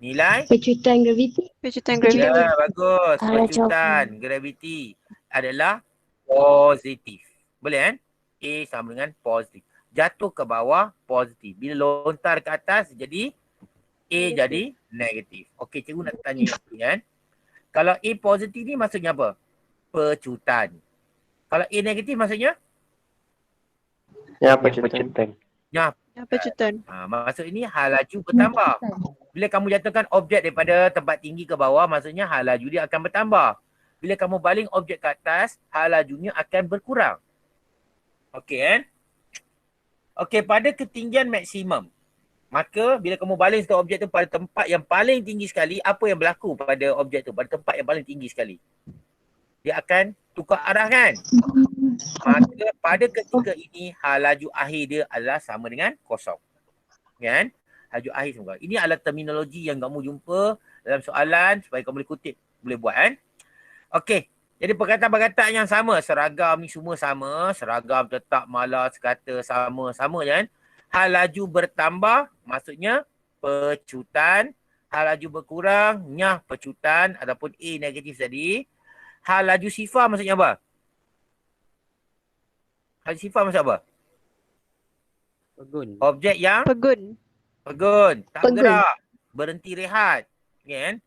Nilai? Pecutan graviti. Ya, bagus. Pecutan graviti adalah positif. Boleh kan? A sama dengan positif. Jatuh ke bawah, positif. Bila lontar ke atas, jadi A jadi negatif. Okey, cikgu nak tanya kan? Kalau A positif ni maksudnya apa? Pecutan. Kalau A negatif maksudnya? Ya, pecutan. Ya, pecutan. maksud ini laju bertambah. Bila kamu jatuhkan objek daripada tempat tinggi ke bawah, maksudnya laju dia akan bertambah. Bila kamu baling objek ke atas, lajunya akan berkurang. Okey kan? Okey, pada ketinggian maksimum, maka bila kamu baling satu objek tu pada tempat yang paling tinggi sekali, apa yang berlaku pada objek tu? Pada tempat yang paling tinggi sekali. Dia akan tukar arah kan? Maka pada ketika ini, laju akhir dia adalah sama dengan kosong. Kan? Laju akhir sama. Ini adalah terminologi yang kamu jumpa dalam soalan supaya kamu boleh kutip. Boleh buat kan? Okey. Jadi perkataan-perkataan yang sama. Seragam ni semua sama. Seragam, tetap, malas, kata sama-sama je kan? Laju bertambah maksudnya pecutan. Laju berkurang, pecutan ataupun A negatif tadi. Laju sifar maksudnya apa? Laju sifar maksud apa? Pegun. Objek yang Pegun. tak bergerak. Berhenti rehat. Kan?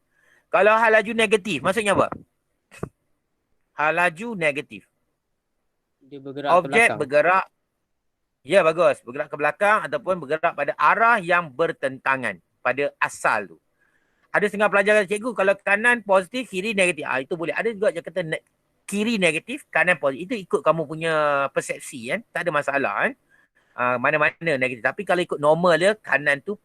Kalau laju negatif maksudnya apa? Laju negatif. Dia bergerak ke Objek belakang. bergerak. Ya, bagus. Bergerak ke belakang ataupun bergerak pada arah yang bertentangan pada asal tu. Ada setengah pelajar kata, cikgu kalau kanan positif, kiri negatif. Itu boleh. Ada juga yang kata kiri negatif, kanan positif. Itu ikut kamu punya persepsi kan. Tak ada masalah kan. Mana-mana negatif. Tapi kalau ikut normal dia, kanan tu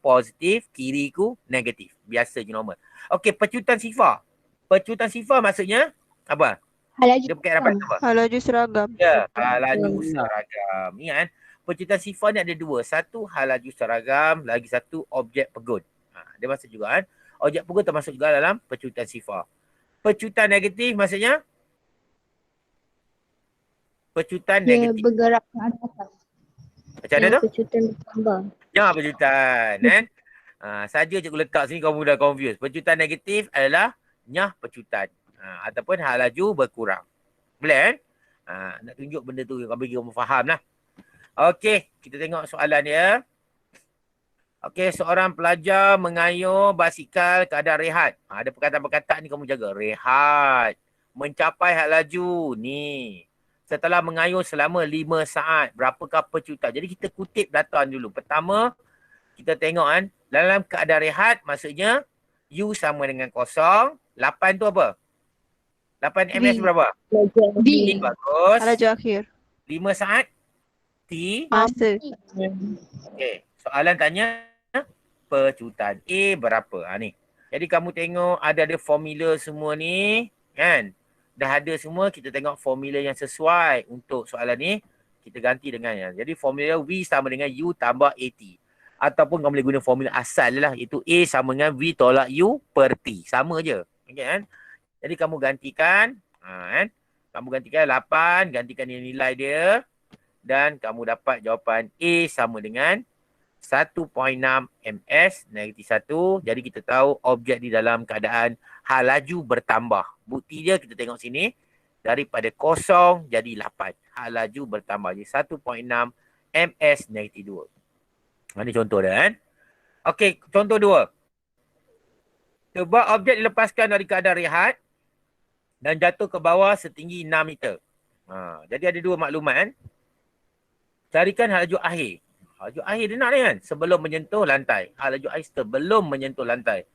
positif, kiri ku negatif. Biasa je normal. Okey, pecutan sifar. Pecutan sifar maksudnya apa? Dia pakai rapat apa? Laju seragam. Ya, laju seragam. Ingat kan? Pecutan sifar ni ada dua. Satu laju seragam, lagi satu objek pegun. Dia masuk juga kan? Objek pegun termasuk juga dalam pecutan sifar. Pecutan negatif maksudnya? Pecutan Dia negatif. bergerak ke atas. Macam mana tu? Pecutan bertambah. Ya, pecutan. Kan? Saja cikgu letak sini kamu dah confused. Pecutan negatif adalah pecutan. Ataupun laju berkurang. Boleh kan? Nak tunjuk benda tu yang bagi kamu faham lah. Okey, kita tengok soalan dia. Okey, seorang pelajar mengayuh basikal keadaan rehat. Ada perkataan-perkataan ni kamu jaga. Rehat. Mencapai laju. Ni. Setelah mengayuh selama 5 saat. Berapakah pecutan? Jadi kita kutip data dulu. Pertama, kita tengok kan. Dalam keadaan rehat maksudnya U sama dengan kosong. 8 tu apa? 8 ms berapa? B. Bagus. Laju akhir. 5 saat T. Masa. Okey, soalan tanya pecutan A berapa? Ni. Jadi kamu tengok ada formula semua ni, kan? Dah ada semua, kita tengok formula yang sesuai untuk soalan ni. Kita ganti dengan yang. Jadi formula V sama dengan U tambah AT. Ataupun kamu boleh guna formula asal lah. Iaitu A sama dengan V tolak U per T. Sama je. Okay, kan? Jadi kamu gantikan. Kan? Kamu gantikan 8. Gantikan nilai dia. Dan kamu dapat jawapan A sama dengan 1.6 ms negatif 1. Jadi kita tahu objek di dalam keadaan hal laju bertambah. Bukti dia kita tengok sini. Daripada 0 jadi 8. Hal laju bertambah. Jadi 1.6 ms negatif 2. Ini contoh dia kan. Okey, contoh 2. Sebuah objek dilepaskan dari keadaan rehat dan jatuh ke bawah setinggi 6 meter. Jadi ada dua maklumat kan. Carikan hal laju akhir. Hal laju akhir dia nak ni kan. Sebelum menyentuh lantai. Hal laju akhir sebelum menyentuh lantai.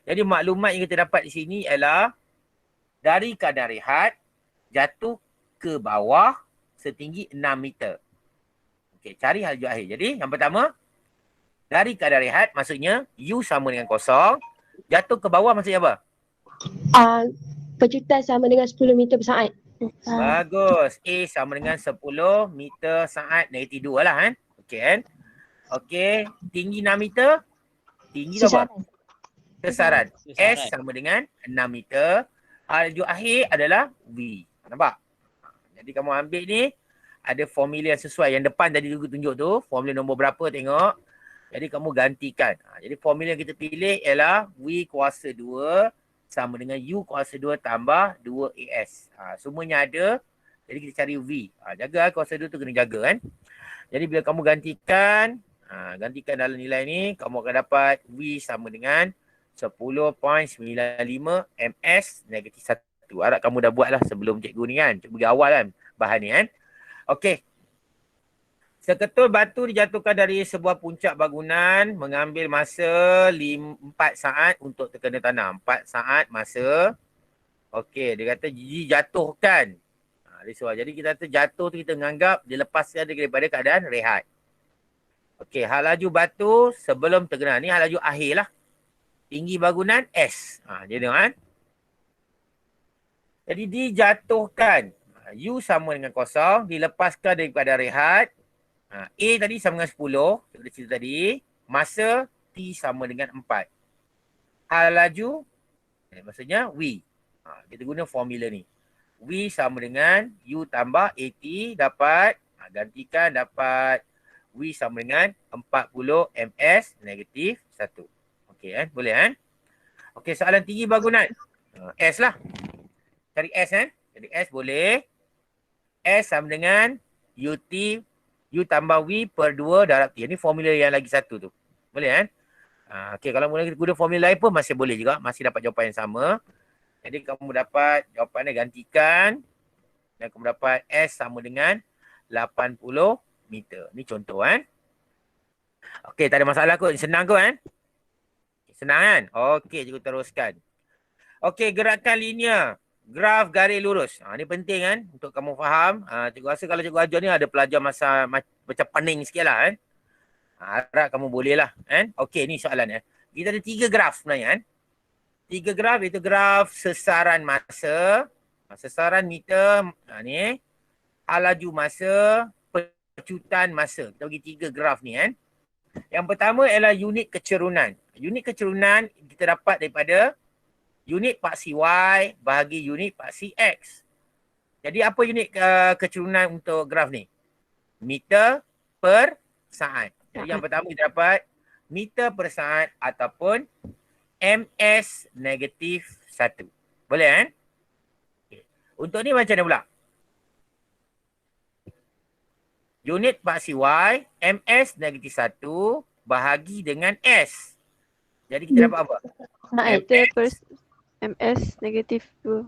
Jadi maklumat yang kita dapat di sini ialah dari keadaan rehat jatuh ke bawah setinggi 6 meter. Okey, cari hal laju akhir. Jadi yang pertama, dari keadaan rehat maksudnya U sama dengan 0. Jatuh ke bawah maksudnya apa? Pecutan sama dengan 10 meter per saat. Bagus. A sama dengan 10 meter saat negatif 2 lah kan. Okey kan. Okey. Tinggi 6 meter. Tinggi apa? Sesaran. S sama dengan 6 meter. Hal laju akhir adalah V. Nampak? Jadi kamu ambil ni. Ada formula yang sesuai. Yang depan tadi juga tunjuk tu. Formula nombor berapa tengok. Jadi kamu gantikan. Jadi formula yang kita pilih ialah V kuasa 2 sama dengan U kuasa 2 tambah 2AS. Semuanya ada. Jadi kita cari V. Jaga kuasa 2 tu kena jaga kan. Jadi bila kamu gantikan dalam nilai ni, kamu akan dapat V sama dengan 10.95 ms negatif 1. Harap kamu dah buat lah sebelum cikgu ni kan. Cikgu bagi awal kan bahan ni kan. Okey. Seketul batu dijatuhkan dari sebuah puncak bangunan mengambil masa 4 saat untuk terkena tanah. 4 saat masa. Okey, dia kata dijatuhkan. Jadi kita kata jatuh tu kita menganggap dilepaskan daripada keadaan rehat. Okey, hal laju batu sebelum terkena. Ni hal laju akhir lah. Tinggi bangunan S. Dia tengok kan. Jadi dijatuhkan. U sama dengan 0. Dilepaskan daripada rehat. A tadi sama dengan 10. Kita cerita tadi. Masa T sama dengan 4. Hal laju. Maksudnya V. Kita guna formula ni. V sama dengan U tambah AT dapat. Gantikan dapat V sama dengan 40 ms negatif 1. Okey kan. Boleh kan. Okey, soalan tinggi bangunan. S lah. Cari S kan. Jadi S boleh. S sama dengan UT U tambah V per 2 darab T. Ini formula yang lagi satu tu. Boleh kan? Okey, kalau mula kita guna formula lain pun masih boleh juga. Masih dapat jawapan yang sama. Jadi kamu dapat jawapannya gantikan. Dan kamu dapat S sama dengan 80 meter. Ni contoh kan. Okey, tak ada masalah kot. Senang kot kan? Senang kan? Okey, cikgu teruskan. Okey, gerakan linear. Graf garis lurus. Ni penting kan untuk kamu faham. Cikgu rasa kalau cikgu ajar ni ada pelajar masa macam pening sikit lah kan. Harap kamu boleh lah kan. Okey, ni soalan. Kita ada 3 graf sebenarnya kan. 3 graf iaitu graf sesaran masa. Sesaran meter. Ni. Hal laju masa. Pecutan masa. Kita bagi 3 graf ni kan. Yang pertama ialah unit kecerunan. Unit kecerunan kita dapat daripada unit paksi Y bahagi unit paksi X. Jadi apa unit kecerunan untuk graf ni? Meter per saat. Jadi yang pertama kita dapat meter per saat ataupun ms negatif 1. Boleh kan? Okay. Untuk ni macam mana pula? Unit paksi Y ms negatif 1 bahagi dengan S. Jadi kita dapat apa? Meter per ms negatif 2.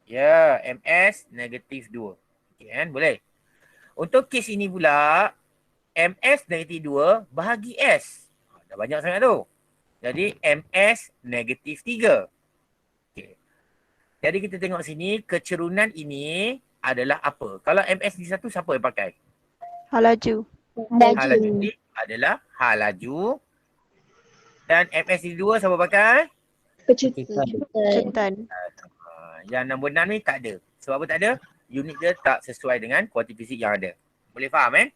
Ya, ms negatif 2. Okay kan, boleh. Untuk kes ini pula, ms negatif 2 bahagi S. Dah banyak sangat tu. Jadi ms negatif 3. Okay. Jadi kita tengok sini, kecerunan ini adalah apa? Kalau ms di 1, siapa yang pakai? Halaju. Halaju Laju. ni adalah halaju. Dan MSD2 siapa pakai? Pecutan. Pecutan. Yang nombor 6 ni tak ada. Sebab apa tak ada? Unit dia tak sesuai dengan kuantiti fisik yang ada. Boleh faham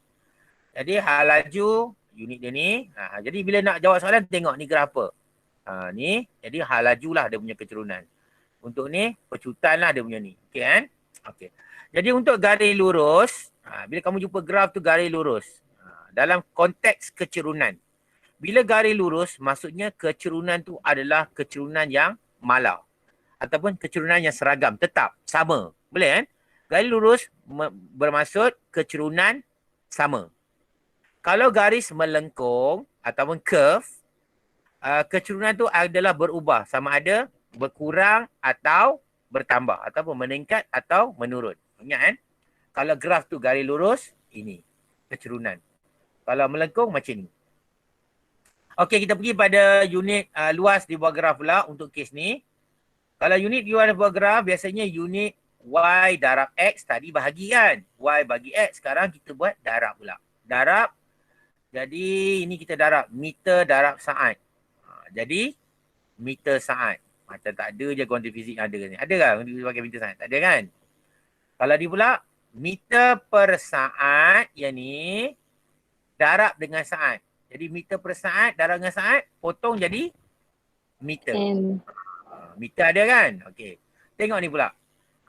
Jadi halaju unit dia ni. Jadi bila nak jawab soalan tengok ni graf apa. Ni jadi halaju lah dia punya kecerunan. Untuk ni pecutan lah dia punya ni. Okey Okey. Jadi untuk garis lurus, bila kamu jumpa graf tu garis lurus. Dalam konteks kecerunan. Bila garis lurus maksudnya kecerunan tu adalah kecerunan yang malar. Ataupun kecerunan yang seragam, tetap, sama. Boleh Garis lurus bermaksud kecerunan sama. Kalau garis melengkung ataupun curve, kecerunan tu adalah berubah. Sama ada berkurang atau bertambah. Ataupun meningkat atau menurun. Ingat Kalau graf tu garis lurus, ini kecerunan. Kalau melengkung macam ni. Okey, kita pergi pada unit luas di bawah graf pula untuk kes ni. Kalau unit luas di bawah graf, biasanya unit Y darab X tadi bahagi kan. Y bagi X, sekarang kita buat darab pula. Darab, jadi ini kita darab meter darab saat. Jadi meter saat. Macam tak ada je kuantiti fizik yang ada ni. Ada kan kuantiti pakai meter saat? Tak ada kan? Kalau dia pula meter per saat, yang ni darab dengan saat. Jadi meter per saat darab dengan saat, potong jadi meter. Meter ada kan? Okey. Tengok ni pula.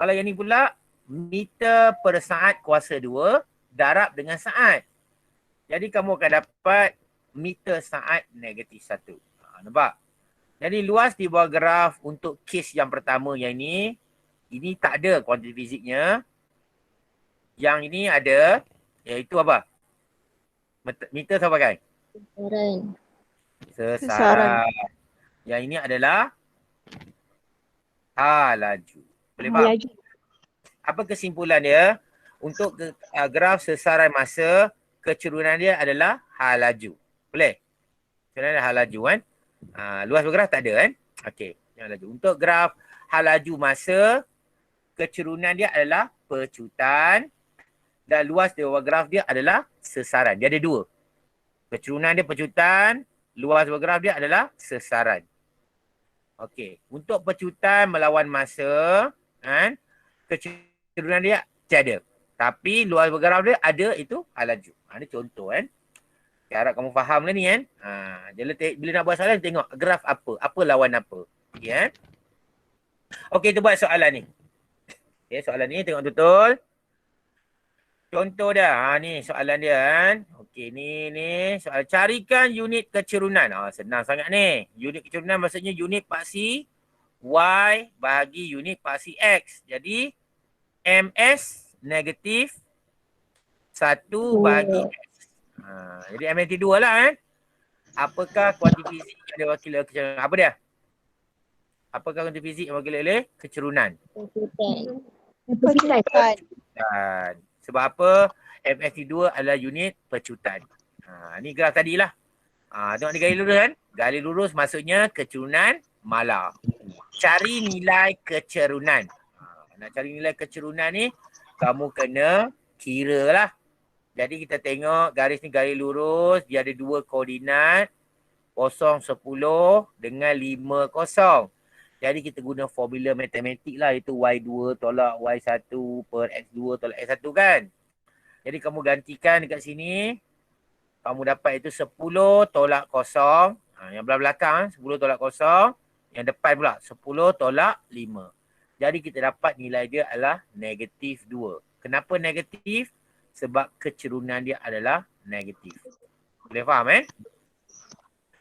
Kalau yang ni pula, meter per saat kuasa 2 darab dengan saat. Jadi kamu akan dapat meter saat negatif 1. Nampak? Jadi luas di bawah graf untuk kes yang pertama yang ini tak ada kuantiti fiziknya. Yang ini ada, iaitu apa? Meter siapa pakai? Sesaran. Yang ini adalah halaju. Boleh faham? Apa kesimpulan dia? Untuk graf sesaran masa, kecerunan dia adalah halaju. Boleh? Kecerunan dia halaju kan? Luas bergraf tak ada kan? Okey. Halaju. Untuk graf halaju masa, kecerunan dia adalah pecutan. Dan luas di bawah graf dia adalah sesaran. Dia ada dua. Kecerunan dia pecutan, luas bawah graf dia adalah sesaran. Okey. Untuk pecutan melawan masa, kan? Kecerunan dia tiada. Tapi luas bawah graf dia ada, itu halaju. Ini contoh kan. Okay, harap kamu faham lah ni kan. Bila nak buat soalan, tengok graf apa. Apa lawan apa. Okay, Okey, kita buat soalan ni. Okay, soalan ni tengok betul. Contoh dah. Ni soalan dia kan. Okey, ni soalan. Carikan unit kecerunan. Senang sangat ni. Unit kecerunan maksudnya unit paksi Y bahagi unit paksi X. Jadi, MS negatif 1 bahagi X. Jadi MNT 2 lah kan. Apakah kuantiti fizik yang diwakili oleh kecerunan? Apa dia? Apakah kuantiti fizik yang diwakili oleh kecerunan? Pecutan. Sebab apa? MST 2 adalah unit pecutan. Ni graf tadilah. Tengok ni garis lurus kan? Garis lurus maksudnya kecerunan malar. Cari nilai kecerunan. Nak cari nilai kecerunan ni, kamu kena kira lah. Jadi kita tengok garis ni garis lurus, dia ada dua koordinat, 0, 10 dengan 5, 0. Jadi kita guna formula matematik lah, iaitu Y2 tolak Y1 per X2 tolak X1 kan. Jadi kamu gantikan dekat sini, kamu dapat itu 10 tolak 0. Yang belah belakang 10 tolak 0, yang depan pula 10 tolak 5. Jadi kita dapat nilai dia adalah negatif 2. Kenapa negatif? Sebab kecerunan dia adalah negatif. Boleh faham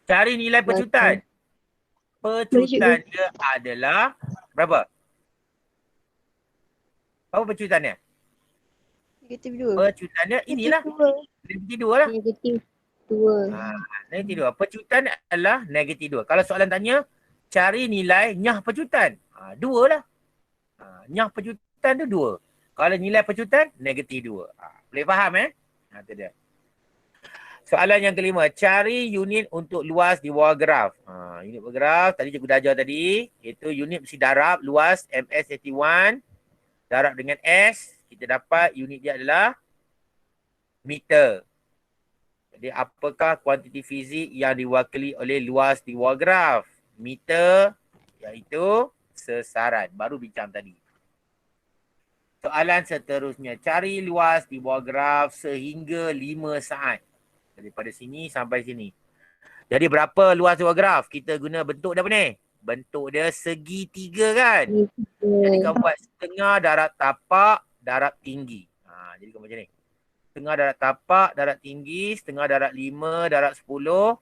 Cari nilai pecutan. Pecutan dia adalah berapa? Apa pecutan dia? Negatif 2. Pecutan dia inilah. Negatif 2 lah. Negatif 2. Negatif 2. Pecutan adalah negatif 2. Kalau soalan tanya, cari nilai nyah pecutan. 2 lah. Nyah pecutan tu 2. Kalau nilai pecutan, negatif 2. Boleh faham Itu dia. Soalan yang kelima, cari unit untuk luas di bawah graf. Unit bergraf, tadi cikgu dah ajar tadi. Iaitu unit mesti darab luas MS81. Darab dengan S. Kita dapat unit dia adalah meter. Jadi apakah kuantiti fizik yang diwakili oleh luas di bawah graf? Meter, iaitu sesaran. Baru bincang tadi. Soalan seterusnya. Cari luas di bawah graf sehingga 5 saat. Daripada sini sampai sini. Jadi berapa luas di bawah graf? Kita guna bentuk dia apa ni? Bentuk dia segitiga kan? Jadi kamu buat setengah darat tapak, darat tinggi. Jadi kamu macam ni. Setengah darat tapak, darat tinggi, setengah darat 5, darat 10,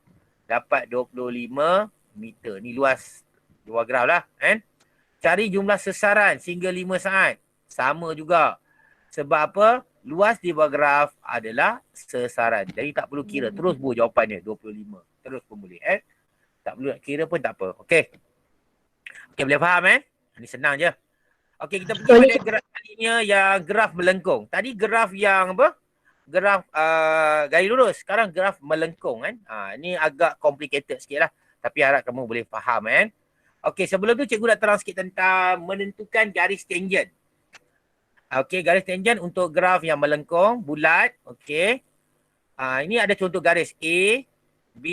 dapat 25 meter. Ni luas di bawah graf lah. Kan? Cari jumlah sesaran sehingga 5 saat. Sama juga. Sebab apa? Luas di bawah graf adalah sesaran. Jadi tak perlu kira. Terus buat jawapannya 25. Terus pun boleh. Tak perlu nak kira pun tak apa. Okey. Okey, boleh faham Ini senang je. Okey, kita pergi pada graf tadinya yang graf melengkung. Tadi graf yang apa? Graf garis lurus. Sekarang graf melengkung kan. Ini agak complicated sikit lah. Tapi harap kamu boleh faham Okey, sebelum tu cikgu nak terang sikit tentang menentukan garis tangent. Okey, garis tangent untuk graf yang melengkung, bulat. Okey. Ini ada contoh garis A, B,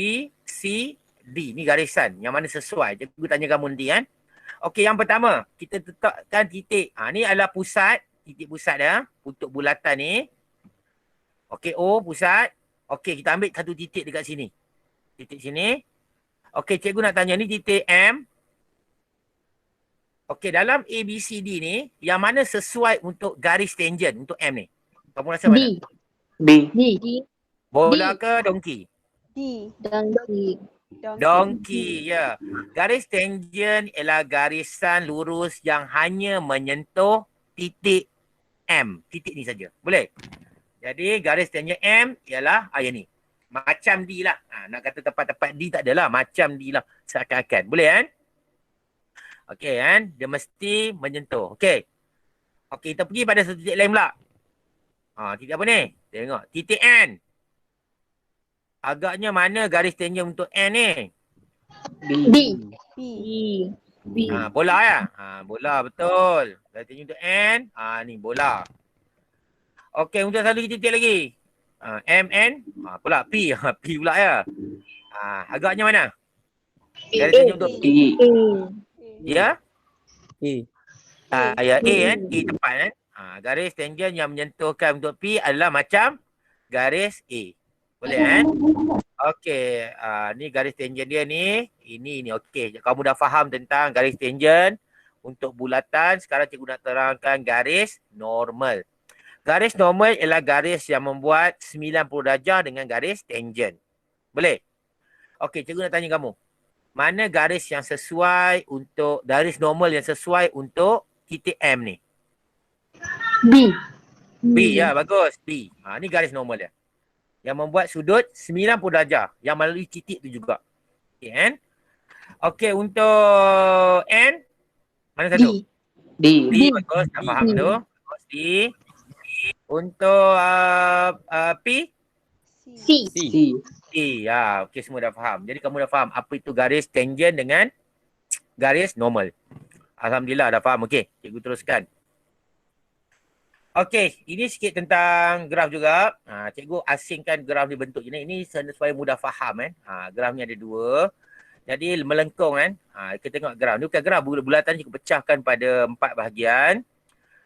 C, D. Ni garisan yang mana sesuai. Cikgu tanya kamu nanti Okey, yang pertama, kita tetapkan titik. Ni adalah pusat, titik pusat dia untuk bulatan ni. Okey, O pusat. Okey, kita ambil satu titik dekat sini. Titik sini. Okey, cikgu nak tanya ni titik M. Okey, dalam A, B, C, D ni, yang mana sesuai untuk garis tangent untuk M ni? Kamu rasa mana? D. Bola ke dongki? D. Dongki, ya. Garis tangent ialah garisan lurus yang hanya menyentuh titik M. Titik ni saja. Boleh? Jadi garis tangent M ialah yang ni. Macam D lah. Nak kata tepat-tepat D tak adalah. Macam D lah. Seakan-akan. Boleh Okey Dia mesti menyentuh. Okey. Okey, kita pergi pada satu titik lain pula. Titik apa ni? Tengok. Titik N. Agaknya mana garis tangent untuk N ni? B. Bola ya? Bola betul. Garis tangent untuk N. Ni bola. Okey, untuk satu titik lagi. MN. Pula P. P pula ya. Agaknya mana? Garis tangent untuk P. Ya? Ya, A A tepat garis tangent yang menyentuhkan untuk P adalah macam garis A. Boleh Okey, ni garis tangent dia ni. Ini ni okey. Kamu dah faham tentang garis tangent untuk bulatan. Sekarang cikgu nak terangkan garis normal. Garis normal ialah garis yang membuat 90 darjah dengan garis tangent. Boleh? Okey, cikgu nak tanya kamu. Mana garis yang sesuai untuk, garis normal yang sesuai untuk titik M ni? B, ya bagus. B. Ni garis normal dia. Yang membuat sudut 90 darjah. Yang melalui titik tu juga. Okay, Okey, untuk N. Mana satu? D. Bagus, dah faham tu. Bagus, D. Untuk P. C. Ya, okey, semua dah faham. Jadi kamu dah faham apa itu garis tangent dengan garis normal. Alhamdulillah dah faham. Okey, cikgu teruskan. Okey, ini sikit tentang graf juga. Cikgu asingkan graf ni bentuk ni. Ini supaya mudah faham graf ni ada dua. Jadi melengkung kita tengok graf. Ni bukan graf, bulatan cikgu pecahkan pada 4 bahagian.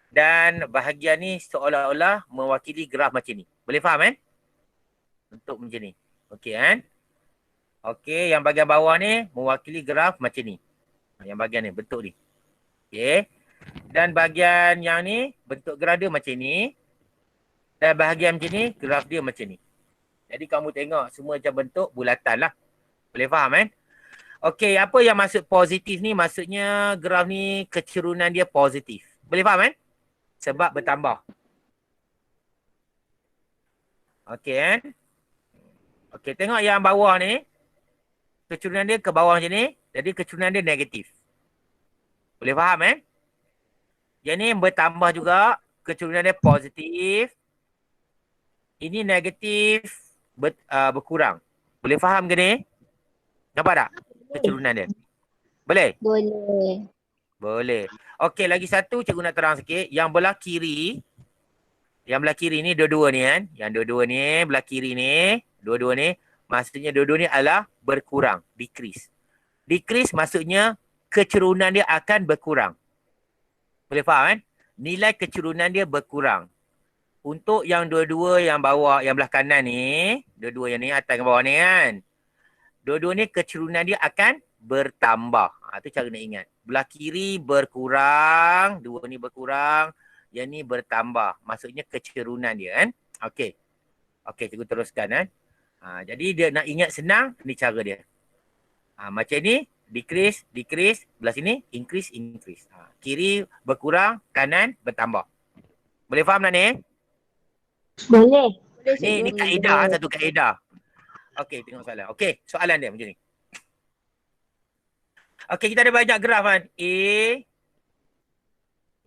Dan bahagian ni seolah-olah mewakili graf macam ni. Boleh faham bentuk macam ni. Okey Okey, yang bahagian bawah ni mewakili graf macam ni. Yang bahagian ni, bentuk ni. Okey. Dan bahagian yang ni, bentuk graf dia macam ni. Dan bahagian macam ni, graf dia macam ni. Jadi kamu tengok semua macam bentuk bulatan lah. Boleh faham Okey, apa yang maksud positif ni? Maksudnya graf ni kecerunan dia positif. Boleh faham Sebab bertambah. Okey Okey, tengok yang bawah ni. Kecerunan dia ke bawah macam ni. Jadi kecerunan dia negatif. Boleh faham Yang ni bertambah juga. Kecerunan dia positif. Ini negatif berkurang. Boleh faham ke ni? Nampak tak kecerunan dia? Boleh? Boleh. Okey, lagi satu cikgu nak terang sikit. Yang belah kiri. Yang belah kiri ni dua-dua ni kan. Yang dua-dua ni belah kiri ni. Dua-dua ni. Maksudnya dua-dua ni adalah berkurang. Decrease. Decrease maksudnya kecerunan dia akan berkurang. Boleh faham kan? Nilai kecerunan dia berkurang. Untuk yang dua-dua yang bawah, yang belah kanan ni. Dua-dua yang ni atas dan bawah ni kan. Dua-dua ni kecerunan dia akan bertambah. Itu cara nak ingat. Belah kiri berkurang. Dua ni berkurang. Yang ni bertambah. Maksudnya kecerunan dia kan. Okey. Okey, cikgu teruskan kan. Jadi dia nak ingat senang, ni cara dia. Macam ni, decrease, decrease. Belah sini, increase, increase. Kiri berkurang, kanan bertambah. Boleh faham tak ni? Boleh. Ni kaedah, satu kaedah. Okey, tengok soalan. Okey, soalan dia macam ni. Okey, kita ada banyak graf kan. A,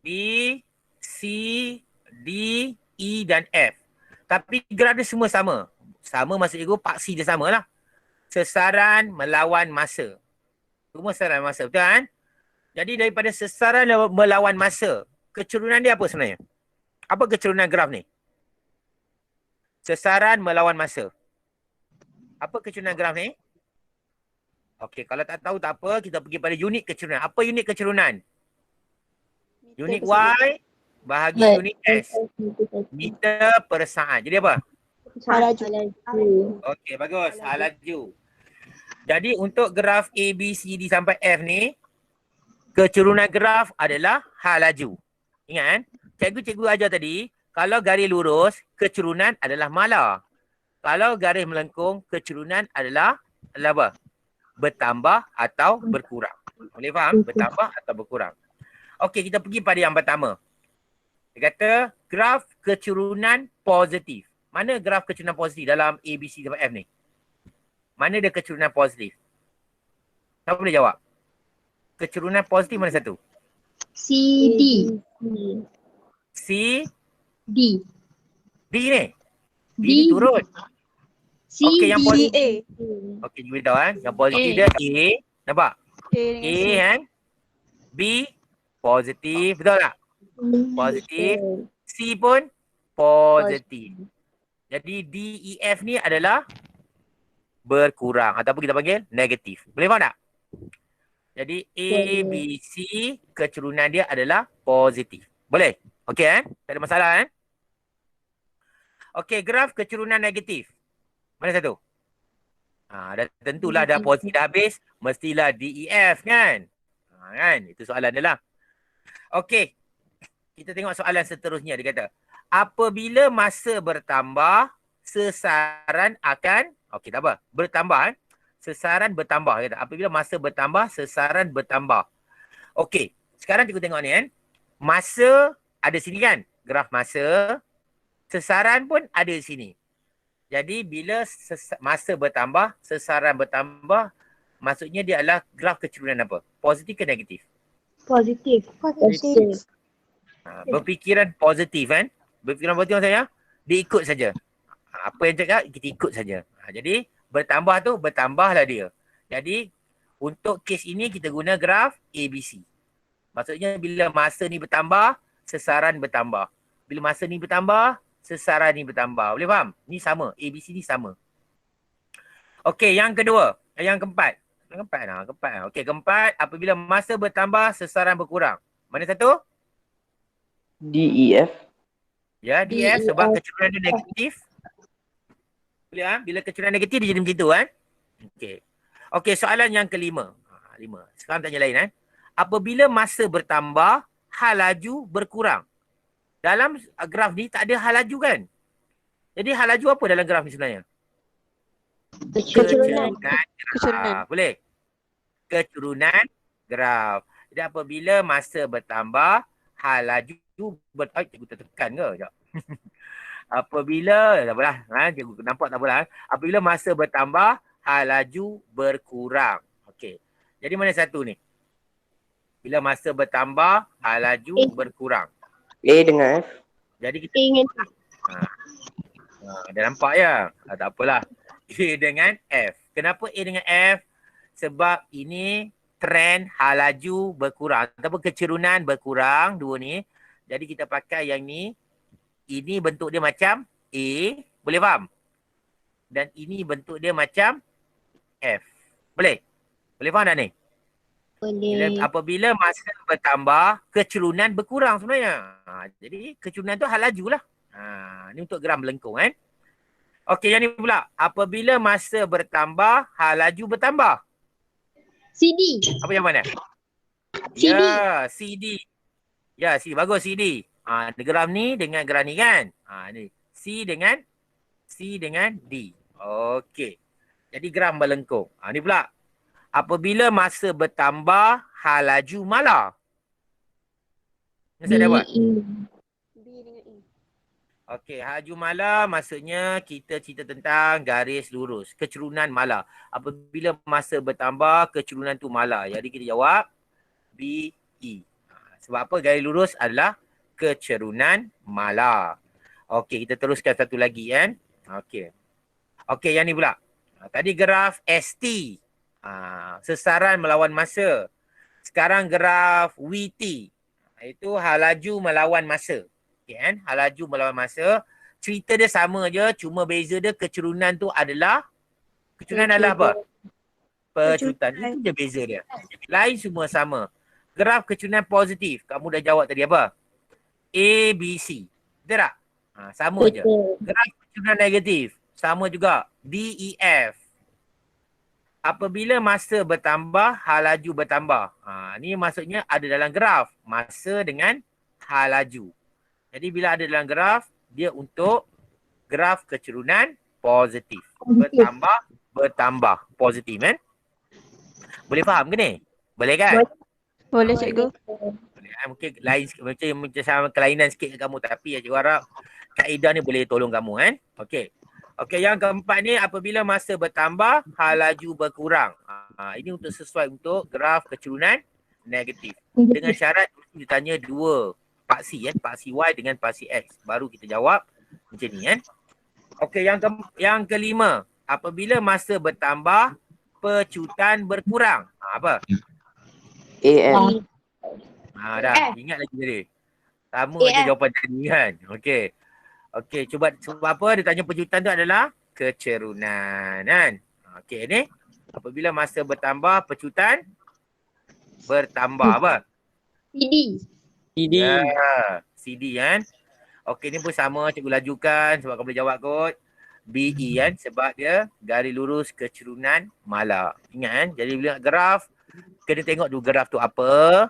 B, C, D, E dan F. Tapi graf dia semua sama. Sama maksud cikgu, paksi dia sama lah. Sesaran melawan masa. Semua sesaran masa, betul kan? Jadi daripada sesaran melawan masa, kecerunan dia apa sebenarnya? Apa kecerunan graf ni? Sesaran melawan masa. Apa kecerunan graf ni? Okey, kalau tak tahu tak apa, kita pergi pada unit kecerunan. Apa unit kecerunan? Unit Y bahagi unit S. Meter per saat. Jadi apa? Laju. Okey, bagus. Laju. Jadi untuk graf A, B, C, D sampai F ni, kecerunan graf adalah hal laju. Ingat kan? Cikgu ajar tadi, kalau garis lurus, kecerunan adalah mala. Kalau garis melengkung, kecerunan adalah apa? Bertambah atau berkurang. Boleh faham? Bertambah atau berkurang. Okey, kita pergi pada yang pertama. Dia kata graf kecerunan positif. Mana graf kecerunan positif dalam A, B, C sampai F ni? Mana dia kecerunan positif? Siapa boleh jawab? Kecerunan positif mana satu? C, D. C, D. D ni? D D. ni turun. C, Okey, yang D, positif. A. Okey, kita beritahu kan. Yang positif dia A. Nampak? A A dengan C. kan? B, positif. Betul tak? Positif. C pun positif. Jadi D, E, F ni adalah berkurang ataupun kita panggil negatif. Boleh faham tak? Jadi A, B, C kecerunan dia adalah positif. Boleh? Okey kan? Tak ada masalah kan? Okey, graf kecerunan negatif. Mana satu? Dah tentulah dah positif dah habis, mestilah D, E, F kan? Kan? Itu soalan dia lah. Okey. Kita tengok soalan seterusnya. Dia kata, apabila masa bertambah, sesaran akan, okey tak apa, bertambah kan? Sesaran bertambah. Dia kata, apabila masa bertambah, sesaran bertambah. Okey, sekarang cikgu tengok ni kan. Masa ada sini kan? Graf masa. Sesaran pun ada sini. Jadi bila masa bertambah, sesaran bertambah, maksudnya dia adalah graf kecerunan apa? Positif ke negatif? Positif. Berfikiran positif kan? Berfikiran positif saya, dia ikut saja. Apa yang cakap, kita ikut saja. Jadi bertambah tu, bertambahlah dia. Jadi untuk kes ini kita guna graf ABC. Maksudnya bila masa ni bertambah, sesaran bertambah. Bila masa ni bertambah, sesaran ni bertambah. Boleh faham? Ni sama. ABC ni sama. Okey, yang kedua. Yang keempat. Keempat. Okey, keempat. Apabila masa bertambah, sesaran berkurang. Mana satu? D, E, F. Ya, D, F sebab kecerunan dia negatif. Boleh kan? Bila kecerunan negatif dia jadi macam tu kan? Okey. Okey, soalan yang kelima. 5. Sekarang tanya lain kan? Apabila masa bertambah, hal laju berkurang. Dalam graf ni tak ada hal laju kan? Jadi hal laju apa dalam graf ni sebenarnya? Kecerunan. Graf. Boleh? Kecerunan graf. Jadi apabila masa bertambah, hal laju cikgu tertekan ke? Sekejap. Apabila, tak apalah. Cikgu nampak tak apalah. Apabila masa bertambah, hal laju berkurang. Okey. Jadi mana satu ni? Bila masa bertambah, hal laju berkurang. A dengan F. Jadi kita Ingin dah nampak ya? Tak apalah. A dengan F. Kenapa A dengan F? Sebab ini trend hal laju berkurang ataupun kecerunan berkurang dua ni. Jadi kita pakai yang ni ini bentuk dia macam A. Boleh faham? Dan ini bentuk dia macam F. Boleh? Boleh faham tak ni? Boleh. Apabila masa bertambah, kecurunan berkurang sebenarnya. Jadi kecurunan tu hal laju lah. Ni untuk geram melengkung kan. Okey, yang ni pula. Apabila masa bertambah, hal laju bertambah. CD. Apa yang mana? CD. Ya, CD. Ya, CD. Bagus CD. Geram ni dengan geram ni kan. Ni. C dengan D. Okey. Jadi geram melengkung. Ni pula. Apabila masa bertambah, hal laju malah. Ni saya dah buat. B dengan E. Okey, hal laju malah maksudnya kita cerita tentang garis lurus. Kecurunan malah. Apabila masa bertambah, kecurunan tu malah. Jadi kita jawab B, E. Sebab apa? Garis lurus adalah kecurunan malah. Okey, kita teruskan satu lagi kan. Okey. Okey, yang ni pula. Tadi graf ST. Sesaran melawan masa. Sekarang graf VT. Itu hal laju melawan masa. Okay, kan? Hal laju melawan masa. Cerita dia sama je. Cuma beza dia kecurunan tu adalah. Kecurunan adalah apa? Pecutan. Itu je beza dia. Lain semua sama. Graf kecurunan positif. Kamu dah jawab tadi apa? A, B, C. Betul tak? Sama je. Betul. Graf kecurunan negatif. Sama juga. D, E, F. Apabila masa bertambah, hal laju bertambah. Ni maksudnya ada dalam graf. Masa dengan hal laju. Jadi bila ada dalam graf, dia untuk graf kecurunan positif. Bertambah. Positif kan? Boleh faham ke ni? Boleh kan? Boleh cikgu. Boleh. Mungkin lain sikit. Macam sama kelainan sikit ke kamu. Tapi cikgu harap kaedah ni boleh tolong kamu kan? Okey. Okey, yang keempat ni apabila masa bertambah, hal laju berkurang. Ini untuk sesuai untuk graf kecurunan negatif. Dengan syarat ditanya dua paksi kan, paksi Y dengan paksi X. Baru kita jawab macam ni kan. Okey, yang kelima, apabila masa bertambah, pecutan berkurang. Apa? AN. Dah, ingat lagi tadi. Sama je jawapan tadi kan. Okey. Okey, cuba sebab apa dia tanya pecutan tu adalah kecerunan kan. Okey ni apabila masa bertambah pecutan bertambah apa? CD. CD. Ya, CD kan. Okey ni pun sama cikgu lajukan sebab kamu boleh jawab kot. BE kan sebab dia garis lurus kecerunan malah. Ingat kan? Jadi bila graf kena tengok dulu graf tu apa.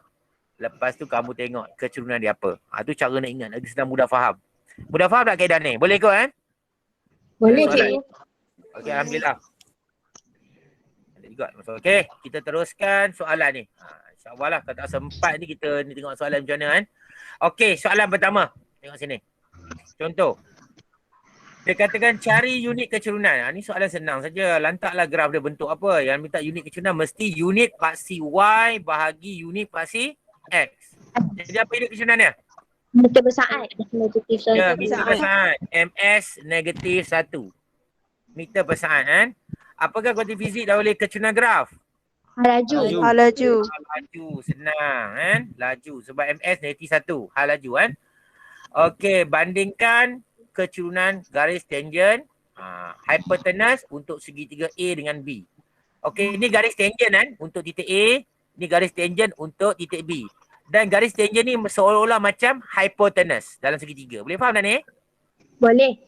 Lepas tu kamu tengok kecerunan dia apa. Tu cara nak ingat lagi senang mudah faham. Mudah faham tak kaedah ni? Boleh kot kan? Boleh Soalan? cikgu. Okey, Alhamdulillah. Ada juga. Okey, kita teruskan soalan ni. InsyaAllah lah, kalau tak sempat ni kita ni tengok soalan macam mana kan. Okey, soalan pertama. Tengok sini. Contoh. Dia katakan cari unit kecerunan. Ni soalan senang saja. Lantaklah graf dia bentuk apa. Yang minta unit kecerunan mesti unit paksi Y bahagi unit paksi X. Jadi apa unit kecerunan dia? Meter bersaat. Negatif Ya, satu. meter per saat. MS negatif 1. Meter per saat kan. Apakah kuanti fizik dah oleh kecurunan graf? Hal laju. Hal laju. Laju. Senang kan. Laju. Sebab MS negatif 1. Hal laju kan. Okey, bandingkan kecurunan garis tangent hypotenuse untuk segitiga A dengan B. Okey, ini garis tangent kan untuk titik A. Ini garis tangent untuk titik B. Dan garis tangent ni seolah-olah macam hypotenuse dalam segitiga. Boleh faham tak ni? Boleh.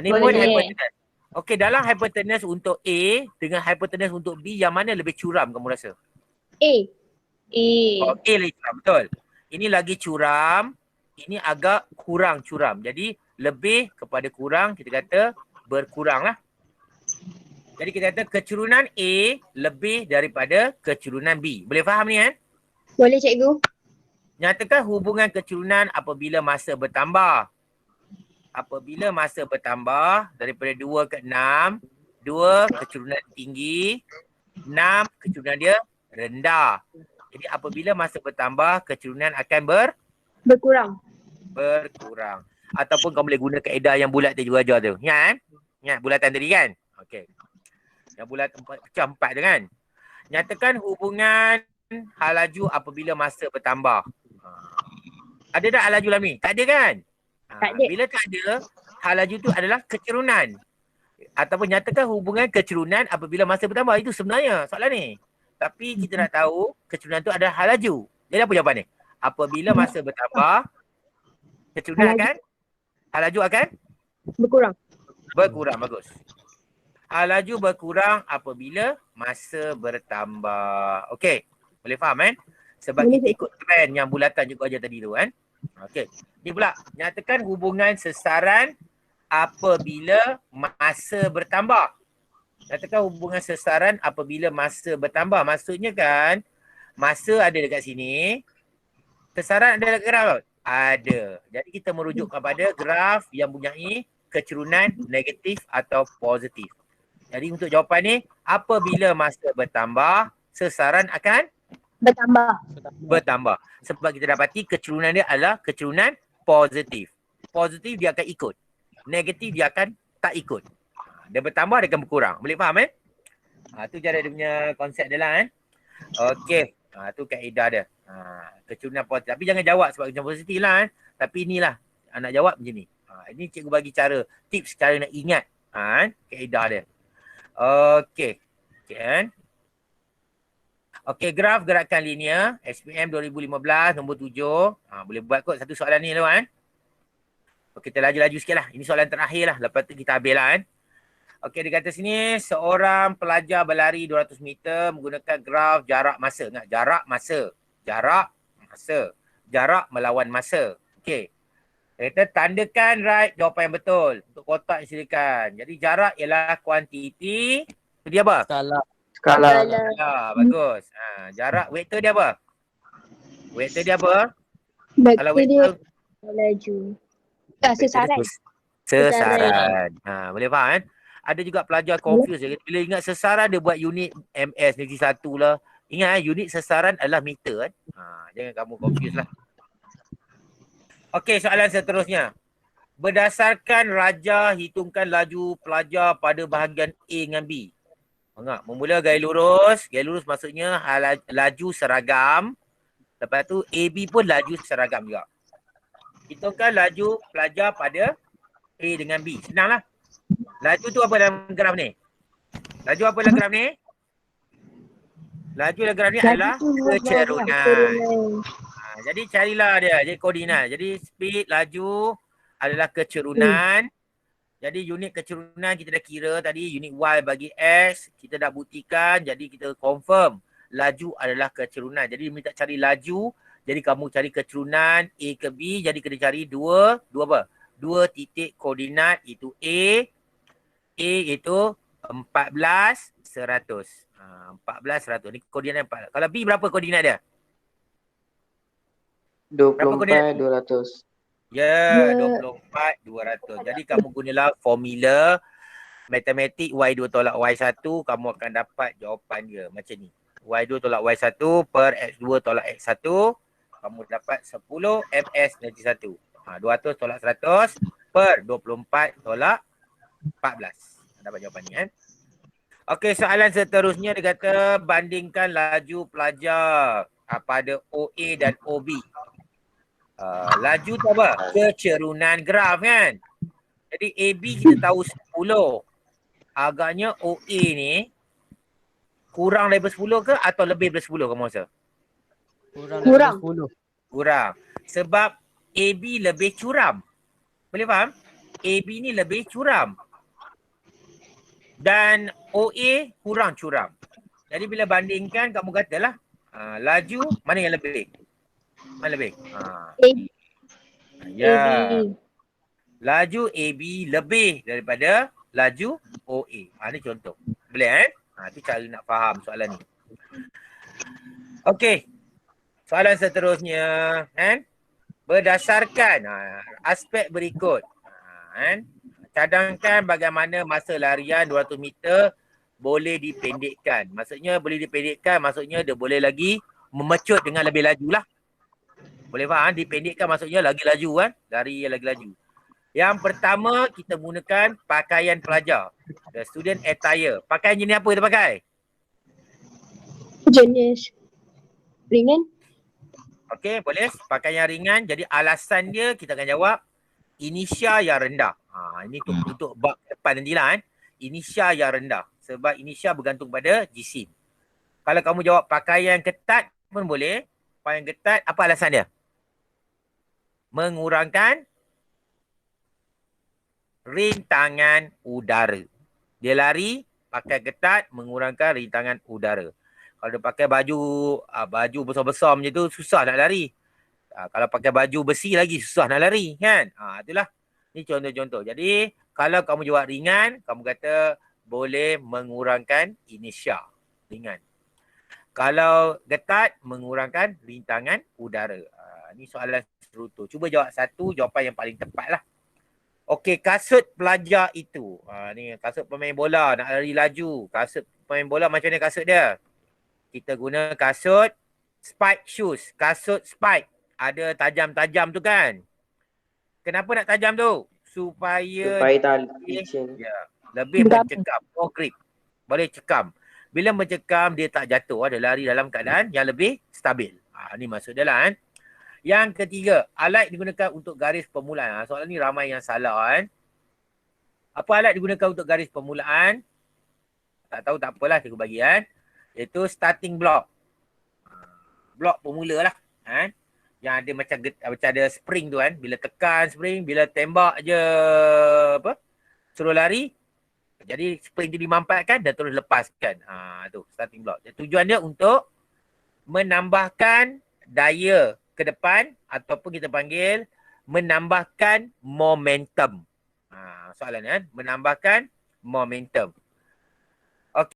Ni pun Boleh. hypotenuse. Okey, dalam hypotenuse untuk A dengan hypotenuse untuk B, yang mana lebih curam kamu rasa? A. Oh, A lagi curam, betul. Ini lagi curam, ini agak kurang curam. Jadi lebih kepada kurang, kita kata berkurang lah. Jadi kita kata kecurunan A lebih daripada kecurunan B. Boleh faham ni kan? Boleh cikgu. Nyatakan hubungan kecurunan apabila masa bertambah. Apabila masa bertambah daripada 2 ke 6, 2 kecurunan tinggi, 6 kecurunan dia rendah. Jadi apabila masa bertambah, kecurunan akan Berkurang. berkurang. Ataupun kamu boleh guna kaedah yang bulat tadi juga ajar tu. Ingat kan? Ingat bulatan tadi kan? Okey. Yang bulat pecah 4 tu kan? Nyatakan hubungan hal laju apabila masa bertambah. Ada tak hal laju dalam ni? Tak ada kan? Tak ada. Bila tak ada, hal laju tu adalah kecerunan. Ataupun nyatakan hubungan kecerunan apabila masa bertambah. Itu sebenarnya soalan ni. Tapi kita nak tahu kecerunan tu adalah hal laju. Jadi apa jawapan ni? Apabila masa bertambah, kecerunan hal laju akan Berkurang. berkurang. Bagus. Hal laju berkurang apabila masa bertambah. Okey. Boleh faham kan? Sebab Boleh, kita ikut trend yang bulatan juga ajar tadi tu kan. Okey. Ni pula. Nyatakan hubungan sesaran apabila masa bertambah. Nyatakan hubungan sesaran apabila masa bertambah. Maksudnya kan, masa ada dekat sini, sesaran ada dekat graf. Ada. Jadi kita merujuk kepada graf yang mempunyai kecerunan negatif atau positif. Jadi untuk jawapan ni, apabila masa bertambah, sesaran akan bertambah. Sebab kita dapati kecerunan dia adalah kecerunan positif. Positif dia akan ikut. Negatif dia akan tak ikut. Dia bertambah, dia akan berkurang. Boleh faham tu cara dia punya konsep dia lah Okey. Tu kaedah dia. Kecerunan positif. Tapi jangan jawab sebab kecerunan positif lah Tapi inilah nak jawab macam ni. Ini cikgu bagi cara, tips cara nak ingat kaedah dia. Okey. Okey kan? Okey, graf gerakan linear SPM 2015 nombor 7. Boleh buat kot satu soalan ni kan. Okey, kita laju-laju sikit lah. Ini soalan terakhir lah. Lepas tu kita habis lah Okey, dia kata sini seorang pelajar berlari 200 meter menggunakan graf jarak masa. Ingat, jarak masa. Jarak masa. Jarak melawan masa. Okey. Dia kata tandakan right jawapan yang betul. Untuk kotak yang silakan. Jadi jarak ialah kuantiti. Itu dia apa? Skala. Bagus. Jarak vektor dia apa? Vektor dia apa? Kalau Vektor dia vektor laju. vektor Sesaran. Sesaran. Boleh faham kan? Ada juga pelajar confuse dia. Bila ingat sesaran dia buat unit MS Negeri 1 lah. Ingat unit sesaran adalah meter kan. Jangan kamu confuse lah. Okey, soalan seterusnya. Berdasarkan raja hitungkan laju pelajar pada bahagian A dengan B. Ingat, memula gaya lurus. Gaya lurus maksudnya laju seragam. Lepas tu AB pun laju seragam juga. Hitungkan laju pelajar pada A dengan B. Senanglah. Laju tu apa dalam graf ni? Laju apa dalam graf ni? Laju dalam graf ni adalah kecerunan. Jadi carilah dia. Jadi koordinat. Jadi speed, laju adalah kecerunan. Jadi unit kecerunan kita dah kira tadi. Unit Y bagi X. Kita dah buktikan. Jadi kita confirm. Laju adalah kecerunan. Jadi minta cari laju. Jadi kamu cari kecerunan A ke B. Jadi kena cari dua apa? Dua titik koordinat itu A. A itu 14, 100. 14, 100. Ni koordinat 4. Kalau B berapa koordinat dia? 24, 200. Ya, 24, 200. Jadi kamu gunalah formula matematik Y2 tolak Y1. Kamu akan dapat jawapan dia macam ni. Y2 tolak Y1 per X2 tolak X1. Kamu dapat 10 MS Negeri 1. 200 tolak 100 per 24 tolak 14. Dapat jawapan ni Okey, soalan seterusnya dia kata bandingkan laju pelajar pada OA dan OB. Laju tu apa? Kecerunan graf kan. Jadi AB kita tahu 10. Agaknya OA ni kurang daripada 10 ke atau lebih daripada 10 kamu rasa? Kurang. Kurang. Sebab AB lebih curam. Boleh faham? AB ni lebih curam. Dan OA kurang curam. Jadi bila bandingkan kamu katalah laju mana yang lebih? Mana lebih? Ya. Laju AB lebih daripada laju OA. Ni contoh. Boleh tu cara nak faham soalan ni. Okey. Soalan seterusnya berdasarkan aspek berikut. Cadangkan bagaimana masa larian 200 meter boleh dipendekkan. Maksudnya boleh dipendekkan, maksudnya dia boleh lagi memecut dengan lebih laju lah. Boleh faham? Dipendekkan maksudnya lagi laju lari lagi laju. Yang pertama kita gunakan pakaian pelajar. The student attire. Pakaian jenis apa kita pakai? Jenis ringan. Okey, boleh. Pakaian ringan. Jadi alasan dia kita akan jawab inertia yang rendah. Ini untuk bab depan nantilah kan. Inertia yang rendah. Sebab inertia bergantung pada jisim. Kalau kamu jawab pakaian ketat pun boleh. Pakaian ketat, apa alasan dia? Mengurangkan rintangan udara. Dia lari, pakai ketat, mengurangkan rintangan udara. Kalau dia pakai baju besar-besar macam tu, susah nak lari. Kalau pakai baju besi lagi, susah nak lari kan. Itulah. Ni contoh-contoh. Jadi, kalau kamu jawab ringan, kamu kata boleh mengurangkan inertia. Ringan. Kalau ketat, mengurangkan rintangan udara. Ni soalan serutu. Cuba jawab satu, jawapan yang paling tepat lah. Okey, kasut pelajar itu. Ni kasut pemain bola, nak lari laju. Kasut pemain bola macam mana kasut dia? Kita guna kasut spike shoes. Kasut spike. Ada tajam-tajam tu kan? Kenapa nak tajam tu? Supaya tali licin. lebih mencekam. Oh, grip. Boleh cekam. Bila mencekam, dia tak jatuh. Dia lari dalam keadaan yang lebih stabil. Ni maksud dia lah kan. Yang ketiga, alat digunakan untuk garis permulaan. Soalan ni ramai yang salah kan. Apa alat digunakan untuk garis permulaan? Tak tahu tak apalah, cikgu bagi kan. Iaitu starting block. Blok pemula lah. Kan? Yang ada macam ada spring tu kan. Bila tekan spring, bila tembak je suruh lari. Jadi spring tu dimampatkan dan terus lepaskan. Tu starting block. Tujuan dia untuk menambahkan daya ke depan ataupun kita panggil menambahkan momentum. Soalan kan, menambahkan momentum.